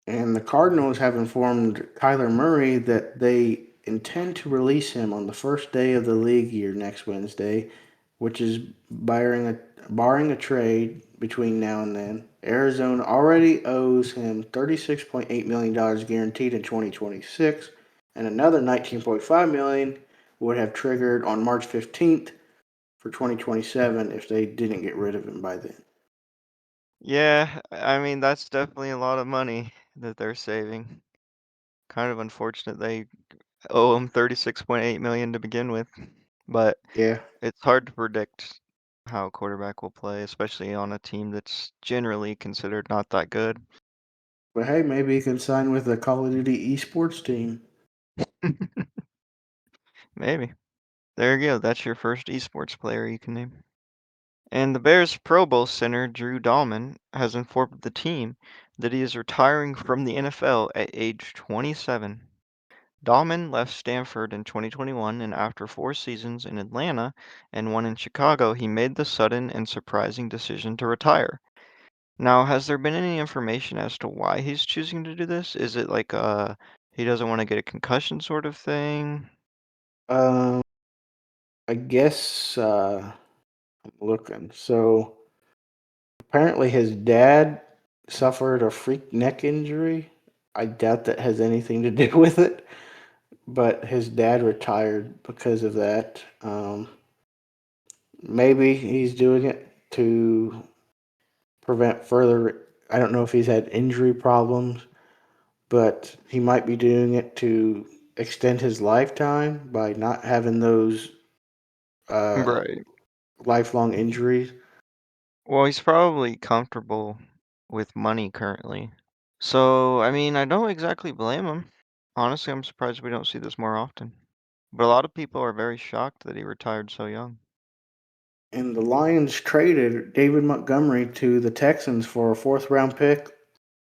And the Cardinals have informed Kyler Murray that they intend to release him on the first day of the league year next Wednesday, which is barring a trade between now and then. Arizona already owes him $36.8 million guaranteed in 2026, and another $19.5 million would have triggered on March 15th for 2027 if they didn't get rid of him by then. Yeah, I mean, that's definitely a lot of money that they're saving. Kind of unfortunate they owe him 36.8 million to begin with, but Yeah. it's hard to predict how a quarterback will play, especially on a team that's generally considered not that good. But hey, maybe he can sign with the Call of Duty esports team. Maybe. There you go. That's your first esports player you can name. And the Bears Pro Bowl center Drew Dahlman has informed the team that he is retiring from the NFL at age 27. Dahlman left Stanford in 2021, and after 4 seasons in Atlanta and one in Chicago, he made the sudden and surprising decision to retire. Now, has there been any information as to why he's choosing to do this? Is it like he doesn't want to get a concussion sort of thing? Um, I guess I'm looking. So apparently his dad suffered a freak neck injury. I doubt that has anything to do with it, but his dad retired because of that. Maybe he's doing it to prevent further. I don't know if he's had injury problems, but he might be doing it to extend his lifetime by not having those uh, Right. lifelong injuries. Well, he's probably comfortable with money currently. So, I mean, I don't exactly blame him. Honestly, I'm surprised we don't see this more often. But a lot of people are very shocked that he retired so young. And the Lions traded David Montgomery to the Texans for a fourth round pick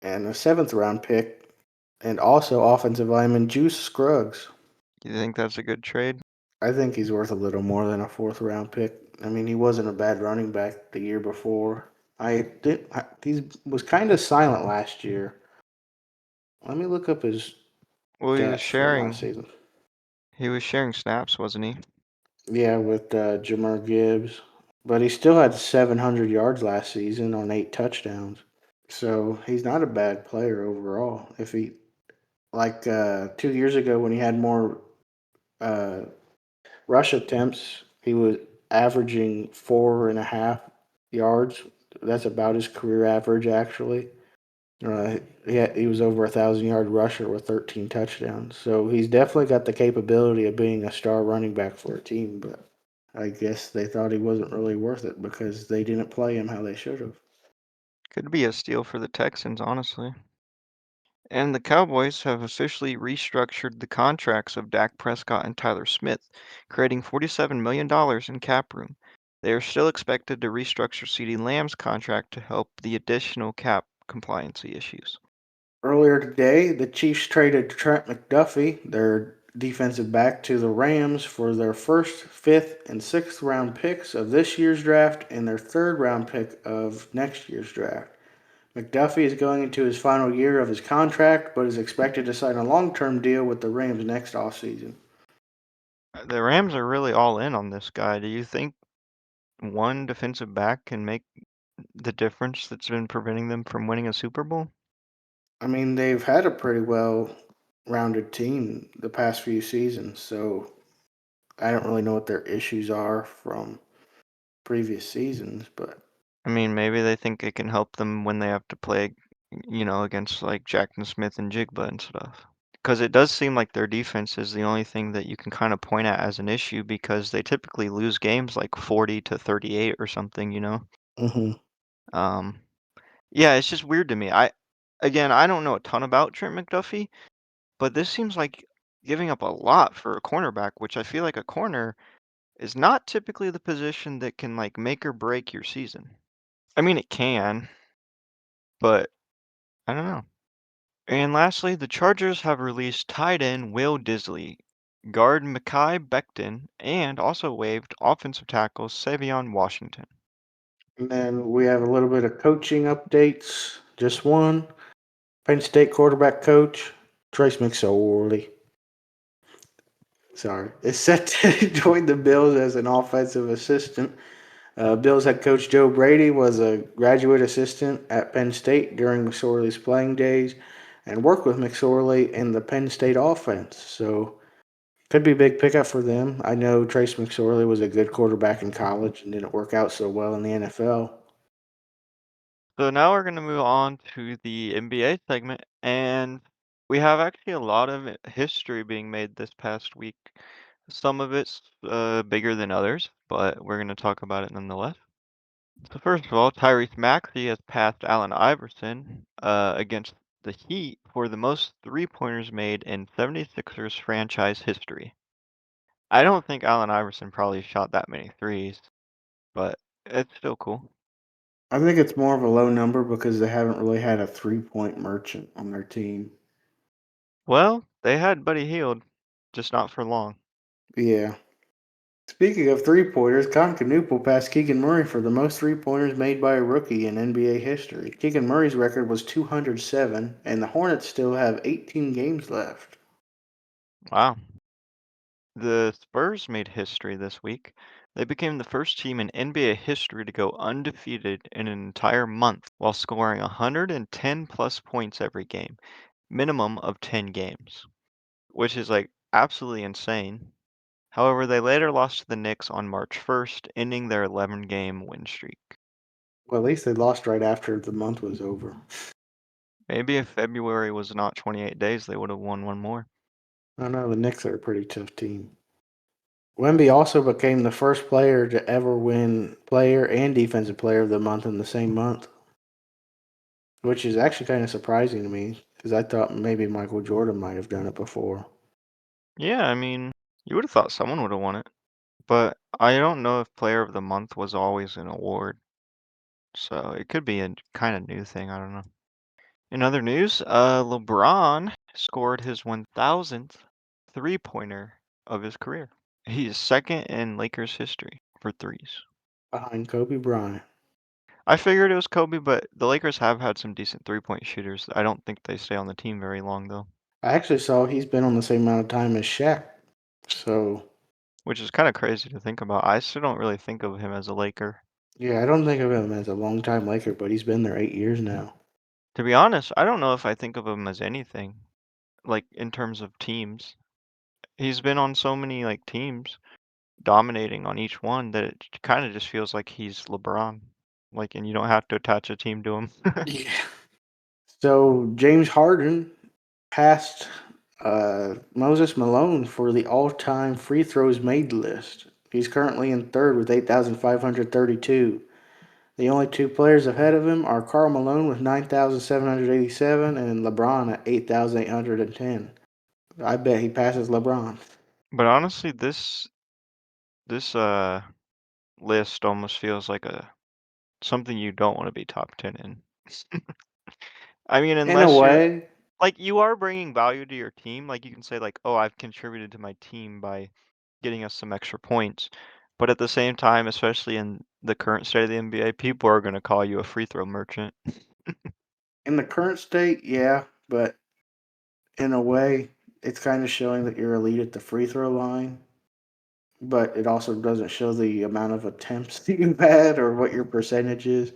and a seventh round pick, and also offensive lineman Juice Scruggs. You think that's a good trade? I think he's worth a little more than a fourth round pick. I mean, he wasn't a bad running back the year before. He was kind of silent last year. Let me look up his Well, stats from last season. he was sharing snaps, wasn't he? Yeah, with Jamar Gibbs, but he still had 700 yards last season on 8 touchdowns. So he's not a bad player overall. If he like 2 years ago when he had more uh, rush attempts, he was averaging 4.5 yards. That's about his career average, actually. He was over 1,000 yard rusher with 13 touchdowns. So he's definitely got the capability of being a star running back for a team. But I guess they thought he wasn't really worth it because they didn't play him how they should have. Could be a steal for the Texans, honestly. And the Cowboys have officially restructured the contracts of Dak Prescott and Tyler Smith, creating $47 million in cap room. They are still expected to restructure CeeDee Lamb's contract to help the additional cap compliancy issues. Earlier today, the Chiefs traded Trent McDuffie, their defensive back, to the Rams for their first, fifth, and sixth round picks of this year's draft and their third round pick of next year's draft. McDuffie is going into his final year of his contract, but is expected to sign a long term deal with the Rams next offseason. The Rams are really all in on this guy. Do you think one defensive back can make the difference that's been preventing them from winning a Super Bowl? I mean, they've had a pretty well rounded team the past few seasons, so I don't really know what their issues are from previous seasons, but I mean, maybe they think it can help them when they have to play, against like Jackson Smith and Jigba and stuff. Because it does seem like their defense is the only thing that you can kind of point at as an issue because they typically lose games like 40 to 38 or something. hmm. Um, yeah, it's just weird to me. Again, I don't know a ton about Trent McDuffie, but this seems like giving up a lot for a cornerback, which I feel like a corner is not typically the position that can like make or break your season. I mean, it can, but I don't know. And lastly, the Chargers have released tight end Will Disley, guard Mekhi Becton, and also waived offensive tackle Savion Washington. And then we have a little bit of coaching updates. Just one. Penn State quarterback coach Trace McSorley, sorry, is set to join the Bills as an offensive assistant. Bills head coach Joe Brady was a graduate assistant at Penn State during McSorley's playing days and worked with McSorley in the Penn State offense. So could be a big pickup for them. I know Trace McSorley was a good quarterback in college and didn't work out so well in the NFL. So now we're going to move on to the NBA segment, and we have actually a lot of history being made this past week. Some of it's bigger than others, but we're going to talk about it nonetheless. So first of all, Tyrese Maxey has passed Allen Iverson against the Heat for the most three-pointers made in 76ers franchise history. I don't think Allen Iverson probably shot that many threes, but it's still cool. I think it's more of a low number because they haven't really had a 3 point merchant on their team. Well, they had Buddy Hield, just not for long. Yeah. Speaking of 3 pointers, Concanoople passed Keegan Murray for the most 3 pointers made by a rookie in NBA history. Keegan Murray's record was 207, and the Hornets still have 18 games left. Wow. The Spurs made history this week. They became the first team in NBA history to go undefeated in an entire month while scoring 110 plus points every game, minimum of 10 games, which is like absolutely insane. However, they later lost to the Knicks on March 1st, ending their 11-game win streak. Well, at least they lost right after the month was over. Maybe if February was not 28 days, they would have won one more. I know the Knicks are a pretty tough team. Wemby also became the first player to ever win Player and Defensive Player of the Month in the same month, which is actually kind of surprising to me because I thought maybe Michael Jordan might have done it before. Yeah, I mean, you would have thought someone would have won it. But I don't know if Player of the Month was always an award, so it could be a kind of new thing. I don't know. In other news, LeBron scored his 1,000th three-pointer of his career. He's second in Lakers history for threes. Behind Kobe Bryant. I figured it was Kobe, but the Lakers have had some decent three-point shooters. I don't think they stay on the team very long, though, I actually saw he's been on the same amount of time as Shaq. So, which is kind of crazy to think about. I still don't really think of him as a Laker. yeah, I don't think of him as a long-time Laker, but he's been there 8 years now. To be honest, I don't know if I think of him as anything, like in terms of teams. He's been on so many like teams, dominating on each one that it kind of just feels like he's LeBron. Like, and you don't have to attach a team to him. Yeah. So James Harden passed Moses Malone for the all-time free throws made list. He's currently in third with 8,532. The only two players ahead of him are Karl Malone with 9,787 and LeBron at 8,810. I bet he passes LeBron. But honestly, this list almost feels like a something you don't want to be top 10 in. I mean, In a unless you're way, like, you are bringing value to your team. Like, you can say, like, "Oh, I've contributed to my team by getting us some extra points." But at the same time, especially in the current state of the NBA, people are gonna call you a free throw merchant. In the current state, yeah, but in a way, it's kind of showing that you're elite at the free throw line, but it also doesn't show the amount of attempts that you've had or what your percentage is.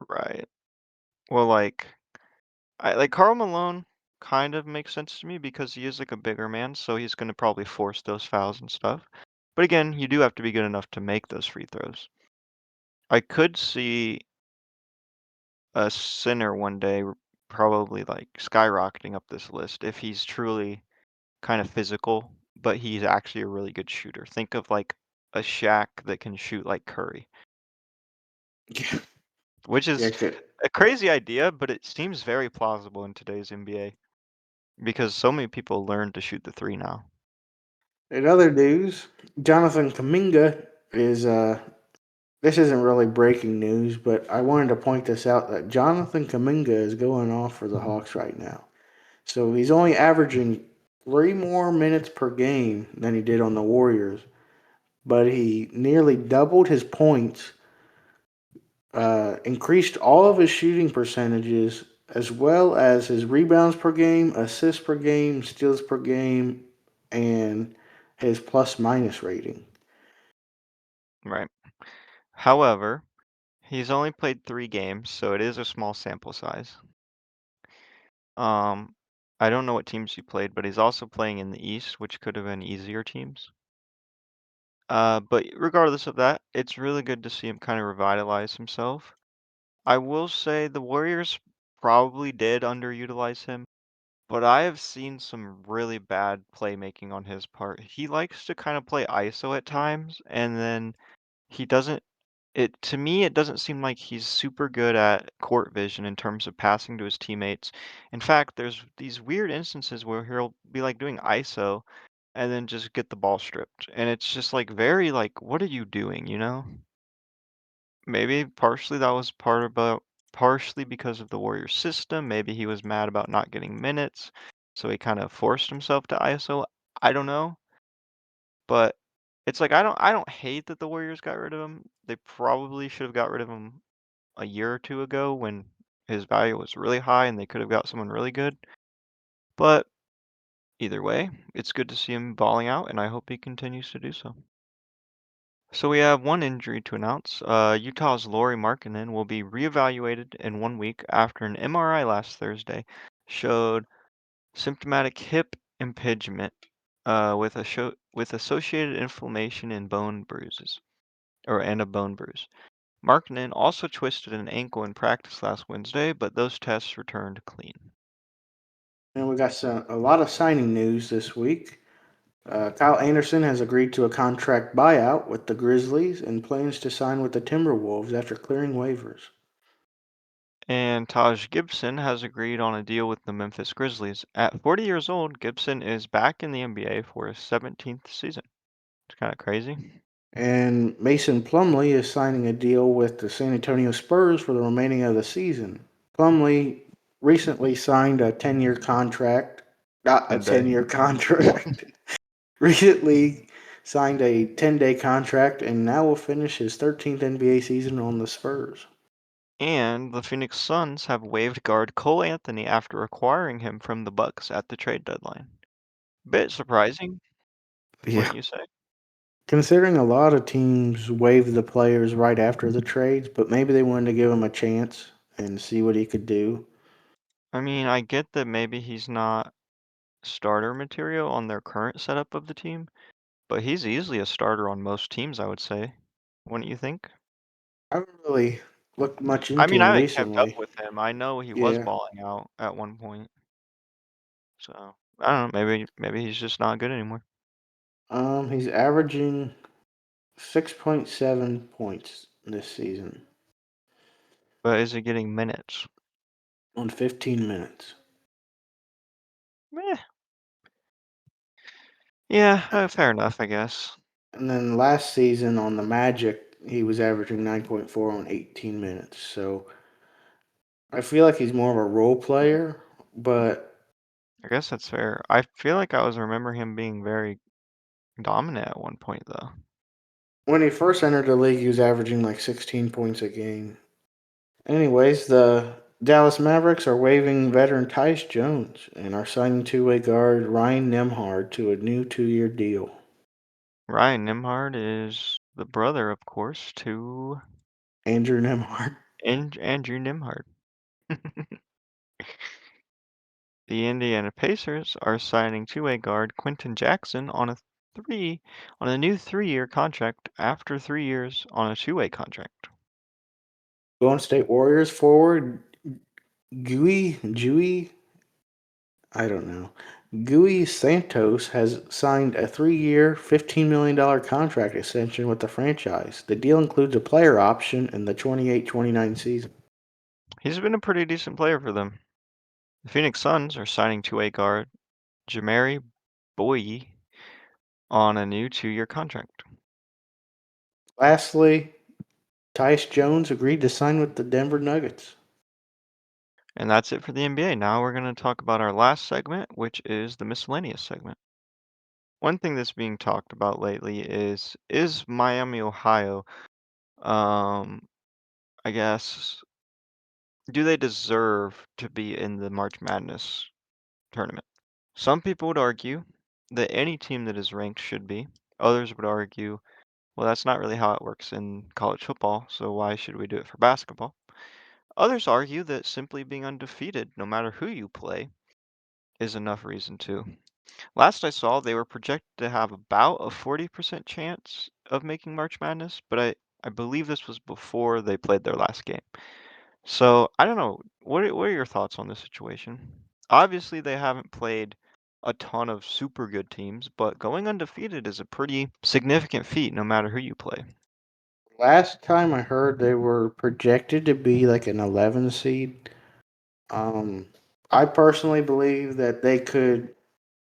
Right. Well, like, I like Karl Malone kind of makes sense to me because he is like a bigger man, so he's gonna probably force those fouls and stuff. But again, you do have to be good enough to make those free throws. I could see a center one day probably like skyrocketing up this list if he's truly kind of physical, but he's actually a really good shooter. Think of like a Shaq that can shoot like Curry, Yeah, which yeah. is a crazy idea, but it seems very plausible in today's NBA because so many people learn to shoot the three now. In other news, Jonathan Kaminga is this isn't really breaking news, but I wanted to point this out that Jonathan Kaminga is going off for the Hawks right now. So he's only averaging 3 more minutes per game than he did on the Warriors, but he nearly doubled his points, increased all of his shooting percentages, as well as his rebounds per game, assists per game, steals per game, and his plus minus rating. Right. However, he's only played 3 games, so it is a small sample size. Um, I don't know what teams he played, but he's also playing in the East, which could have been easier teams. But regardless of that, it's really good to see him kind of revitalize himself. I will say the Warriors probably did underutilize him, but I have seen some really bad playmaking on his part. He likes to kind of play ISO at times, and then he doesn't it to me, it doesn't seem like he's super good at court vision in terms of passing to his teammates. In fact, there's these weird instances where he'll be like doing ISO and then just get the ball stripped. And it's just like very like, what are you doing, you know? Maybe partially that was partially because of the Warriors system. Maybe he was mad about not getting minutes, so he kind of forced himself to ISO. I don't know. But it's like I don't hate that the Warriors got rid of him. They probably should have got rid of him a year or two ago when his value was really high and they could have got someone really good. But either way, it's good to see him balling out, and I hope he continues to do so. So we have one injury to announce. Utah's Lauri Markkanen will be reevaluated in 1 week after an MRI last Thursday showed symptomatic hip impingement with associated inflammation and bone bruises and a bone bruise. Markkanen also twisted an ankle in practice last Wednesday, but those tests returned clean. And we got a lot of signing news this week. Kyle Anderson has agreed to a contract buyout with the Grizzlies and plans to sign with the Timberwolves after clearing waivers. And Taj Gibson has agreed on a deal with the Memphis Grizzlies. At 40 years old, Gibson is back in the NBA for his 17th season. It's kind of crazy. And Mason Plumlee is signing a deal with the San Antonio Spurs for the remaining of the season. Plumlee recently signed a 10-year contract, not a Did they? 10-year contract, recently signed a 10-day contract and now will finish his 13th NBA season on the Spurs. And the Phoenix Suns have waived guard Cole Anthony after acquiring him from the Bucks at the trade deadline. Bit surprising, Yeah. wouldn't you say? Considering a lot of teams waived the players right after the trades, but maybe they wanted to give him a chance and see what he could do. I mean, I get that maybe he's not starter material on their current setup of the team, but he's easily a starter on most teams, I would say. Wouldn't you think? I haven't really looked much I into mean, him I haven't kept up recently. with him. I know he was Yeah. balling out at one point, so I don't know. Maybe he's just not good anymore. He's averaging 6.7 points this season But is he getting minutes? on 15 minutes. Meh. Yeah, fair enough, I guess. And then last season on the Magic, he was averaging 9.4 on 18 minutes. So I feel like he's more of a role player, but I guess that's fair. I feel like I was remember him being very dominant at one point though. When he first entered the league, he was averaging like 16 points a game. Anyways, the Dallas Mavericks are waiving veteran Tyce Jones and are signing two-way guard Ryan Nemhard to a new 2-year deal. Ryan Nimhard is the brother, of course, to Andrew Nemhard. Andrew Nimhard. The Indiana Pacers are signing two-way guard Quentin Jackson three on a new 3-year contract after 3 years on a two-way contract. Golden State Warriors forward Gui, I don't know. Gui Santos has signed a 3-year, $15 million contract extension with the franchise. The deal includes a player option in the 28-29 season. He's been a pretty decent player for them. The Phoenix Suns are signing two-way guard Jamari Boye on a new 2-year contract. Lastly, Tyce Jones agreed to sign with the Denver Nuggets. And that's it for the NBA. Now we're going to talk about our last segment, which is the miscellaneous segment. One thing that's being talked about lately is Miami, Ohio, um, I guess, do they deserve to be in the March Madness tournament? Some people would argue that any team that is ranked should be. Others would argue, well, that's not really how it works in college football, so why should we do it for basketball? Others argue that simply being undefeated, no matter who you play, is enough reason to. Last I saw, they were projected to have about a 40% chance of making March Madness, but I believe this was before they played their last game. So I don't know. What are your thoughts on this situation? Obviously, they haven't played a ton of super good teams, but going undefeated is a pretty significant feat no matter who you play. Last time I heard they were projected to be like an 11 seed. Um, I personally believe that they could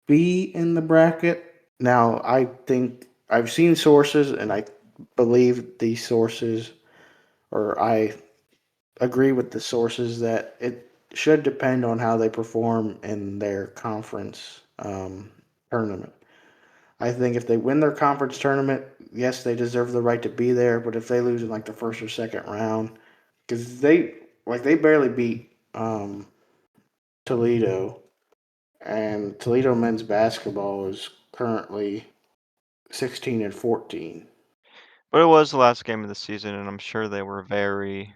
be in the bracket. Now, I think I've seen sources, and I believe these sources, or I agree with the sources that it should depend on how they perform in their conference tournament. I think if they win their conference tournament, yes, they deserve the right to be there. But if they lose in like the first or second round, because they barely beat Toledo, and Toledo men's basketball is currently 16-14. But it was the last game of the season, and I'm sure they were very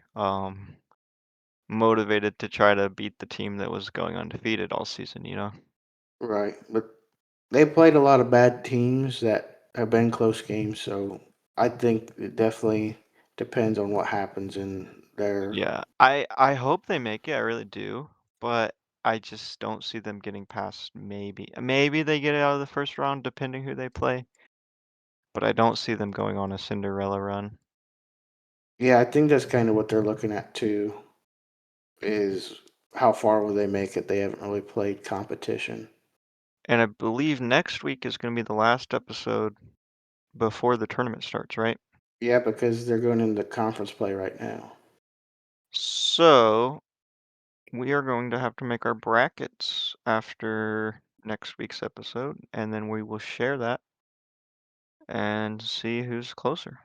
motivated to try to beat the team that was going undefeated all season. Right, but they played a lot of bad teams that have been close games, so I think it definitely depends on what happens in their. Yeah, I hope they make it, I really do, but I just don't see them getting past maybe they get out of the first round depending who they play, but I don't see them going on a Cinderella run. Yeah, I think that's kind of what they're looking at too. Is how far will they make it? They haven't really played competition. And I believe next week is going to be the last episode before the tournament starts, right? Yeah, because they're going into conference play right now. So we are going to have to make our brackets after next week's episode, and then we will share that and see who's closer.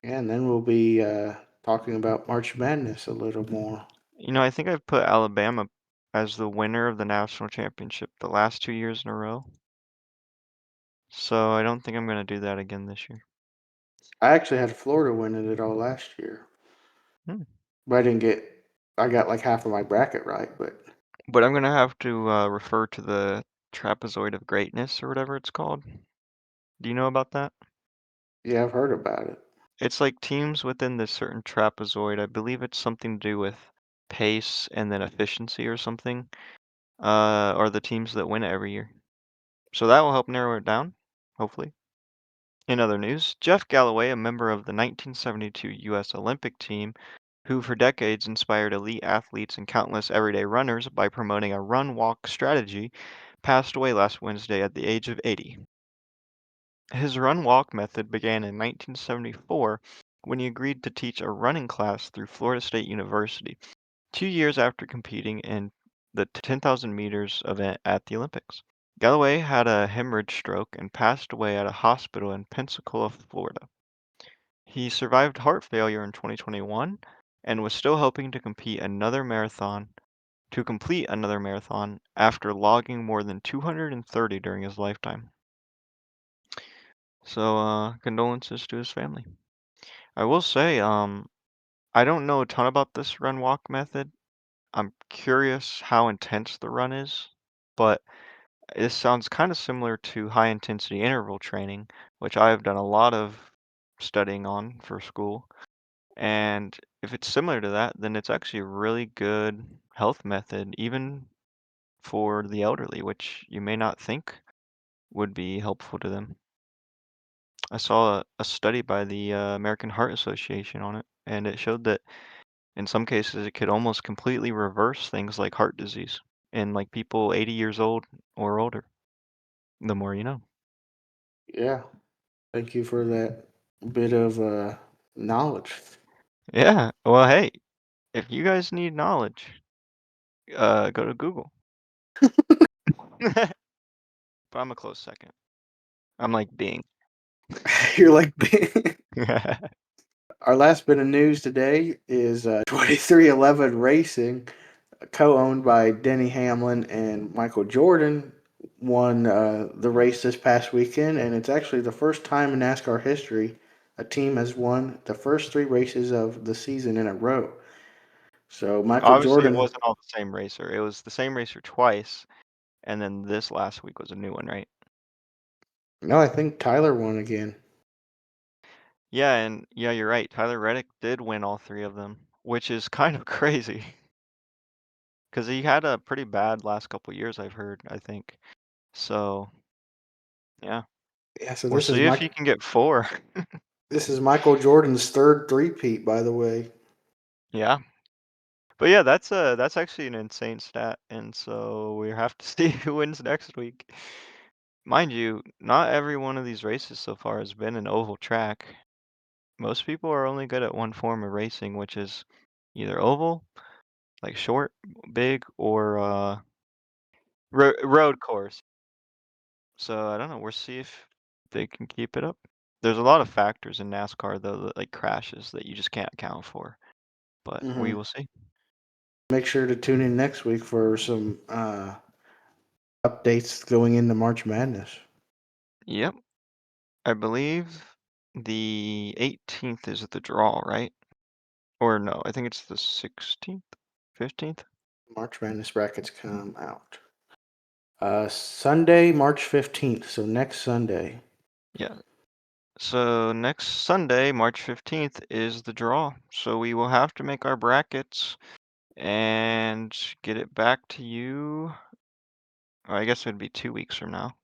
Yeah, and then we'll be talking about March Madness a little more. I think I've put Alabama as the winner of the national championship the last 2 years in a row. So I don't think I'm going to do that again this year. I actually had Florida winning it all last year, Hmm. but I didn't get. I got like half of my bracket right, but But I'm going to have to refer to the trapezoid of greatness or whatever it's called. Do you know about that? yeah, I've heard about it. It's like teams within this certain trapezoid. I believe it's something to do with pace and then efficiency or something, are the teams that win it every year. So that will help narrow it down, hopefully. In other news, Jeff Galloway, a member of the 1972 U.S. Olympic team, who for decades inspired elite athletes and countless everyday runners by promoting a run walk strategy, passed away last Wednesday at the age of 80. His run walk method began in 1974 when he agreed to teach a running class through Florida State University, 2 years after competing in the 10,000 meters event at the Olympics. Galloway had a hemorrhage stroke and passed away at a hospital in Pensacola, Florida. He survived heart failure in 2021 and was still hoping to complete another marathon after logging more than 230 during his lifetime. So, condolences to his family. I will say, I don't know a ton about this run walk method. I'm curious how intense the run is, but this sounds kind of similar to high intensity interval training, which I have done a lot of studying on for school. And if it's similar to that, then it's actually a really good health method, even for the elderly, which you may not think would be helpful to them. I saw a study by the American Heart Association on it, and it showed that in some cases it could almost completely reverse things like heart disease in like people 80 years old or older. The more you know. Yeah. Thank you for that bit of knowledge. Yeah. Well, hey, if you guys need knowledge, go to Google. But I'm a close second. I'm like Bing. You're like our last bit of news today is 2311 Racing, co-owned by Denny Hamlin and Michael Jordan, won the race this past weekend, and it's actually the first time in NASCAR history a team has won the first three races of the season in a row. So Michael Obviously, it Jordan, wasn't all the same racer. It was the same racer twice, and then this last week was a new one, right? no, I think Tyler won again. Yeah, and yeah, you're right. Tyler Reddick did win all three of them, which is kind of crazy because he had a pretty bad last couple years, I've heard, I think. So, yeah, Yeah, so we'll see if he can get four. This is Michael Jordan's third three-peat, by the way. Yeah. But yeah, that's actually an insane stat, and so we have to see who wins next week. Mind you, not every one of these races so far has been an oval track. Most people are only good at one form of racing, which is either oval, like short, big, or road course. So I don't know. We'll see if they can keep it up. There's a lot of factors in NASCAR though, that, like crashes that you just can't account for. But we Hmm. will see. Make sure to tune in next week for some updates going into March Madness. Yep. I believe the 18th is the draw, right? Or no, I think it's the 16th, 15th. March Madness brackets come out. Sunday, March 15th. So next Sunday. Yeah. So next Sunday, March 15th, is the draw. So we will have to make our brackets and get it back to you. I guess it'd be 2 weeks from now.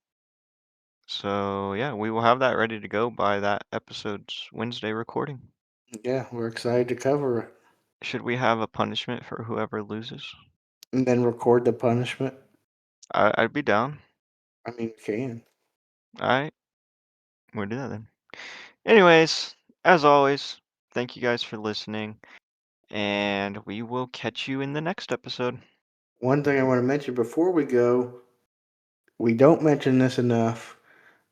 So yeah, we will have that ready to go by that episode's Wednesday recording. Yeah, we're excited to cover it. Should we have a punishment for whoever loses? And then record the punishment. I'd be down. I mean, we can. Alright, we'll do that then. Anyways, as always, thank you guys for listening, and we will catch you in the next episode. One thing I want to mention before we go, we don't mention this enough,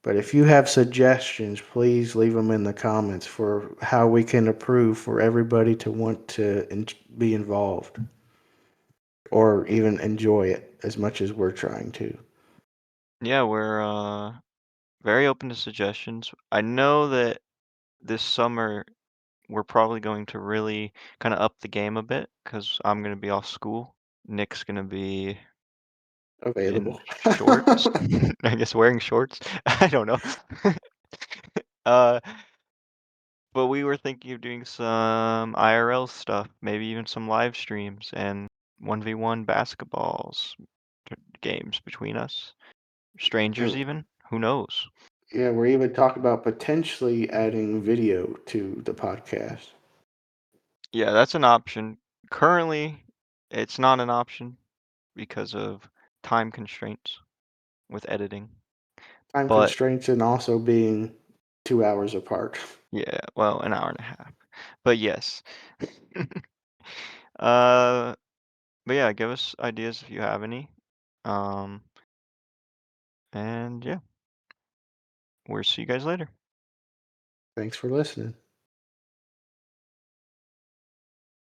but if you have suggestions, please leave them in the comments for how we can improve for everybody to want to be involved or even enjoy it as much as we're trying to. Yeah, we're very open to suggestions. I know that this summer we're probably going to really kind of up the game a bit because I'm going to be off school. Nick's going to be in Available. shorts. I guess wearing shorts. I don't know. uh, but we were thinking of doing some IRL stuff, maybe even some live streams and 1v1 basketballs games between us. Strangers And even. Who knows? yeah, we're even talking about potentially adding video to the podcast. Yeah, that's an option. Currently, it's not an option because of time constraints with editing. Time But constraints and also being 2 hours apart. yeah, well, an hour and a half. But yes. uh But yeah, give us ideas if you have any. Um, and yeah, we'll see you guys later. Thanks for listening.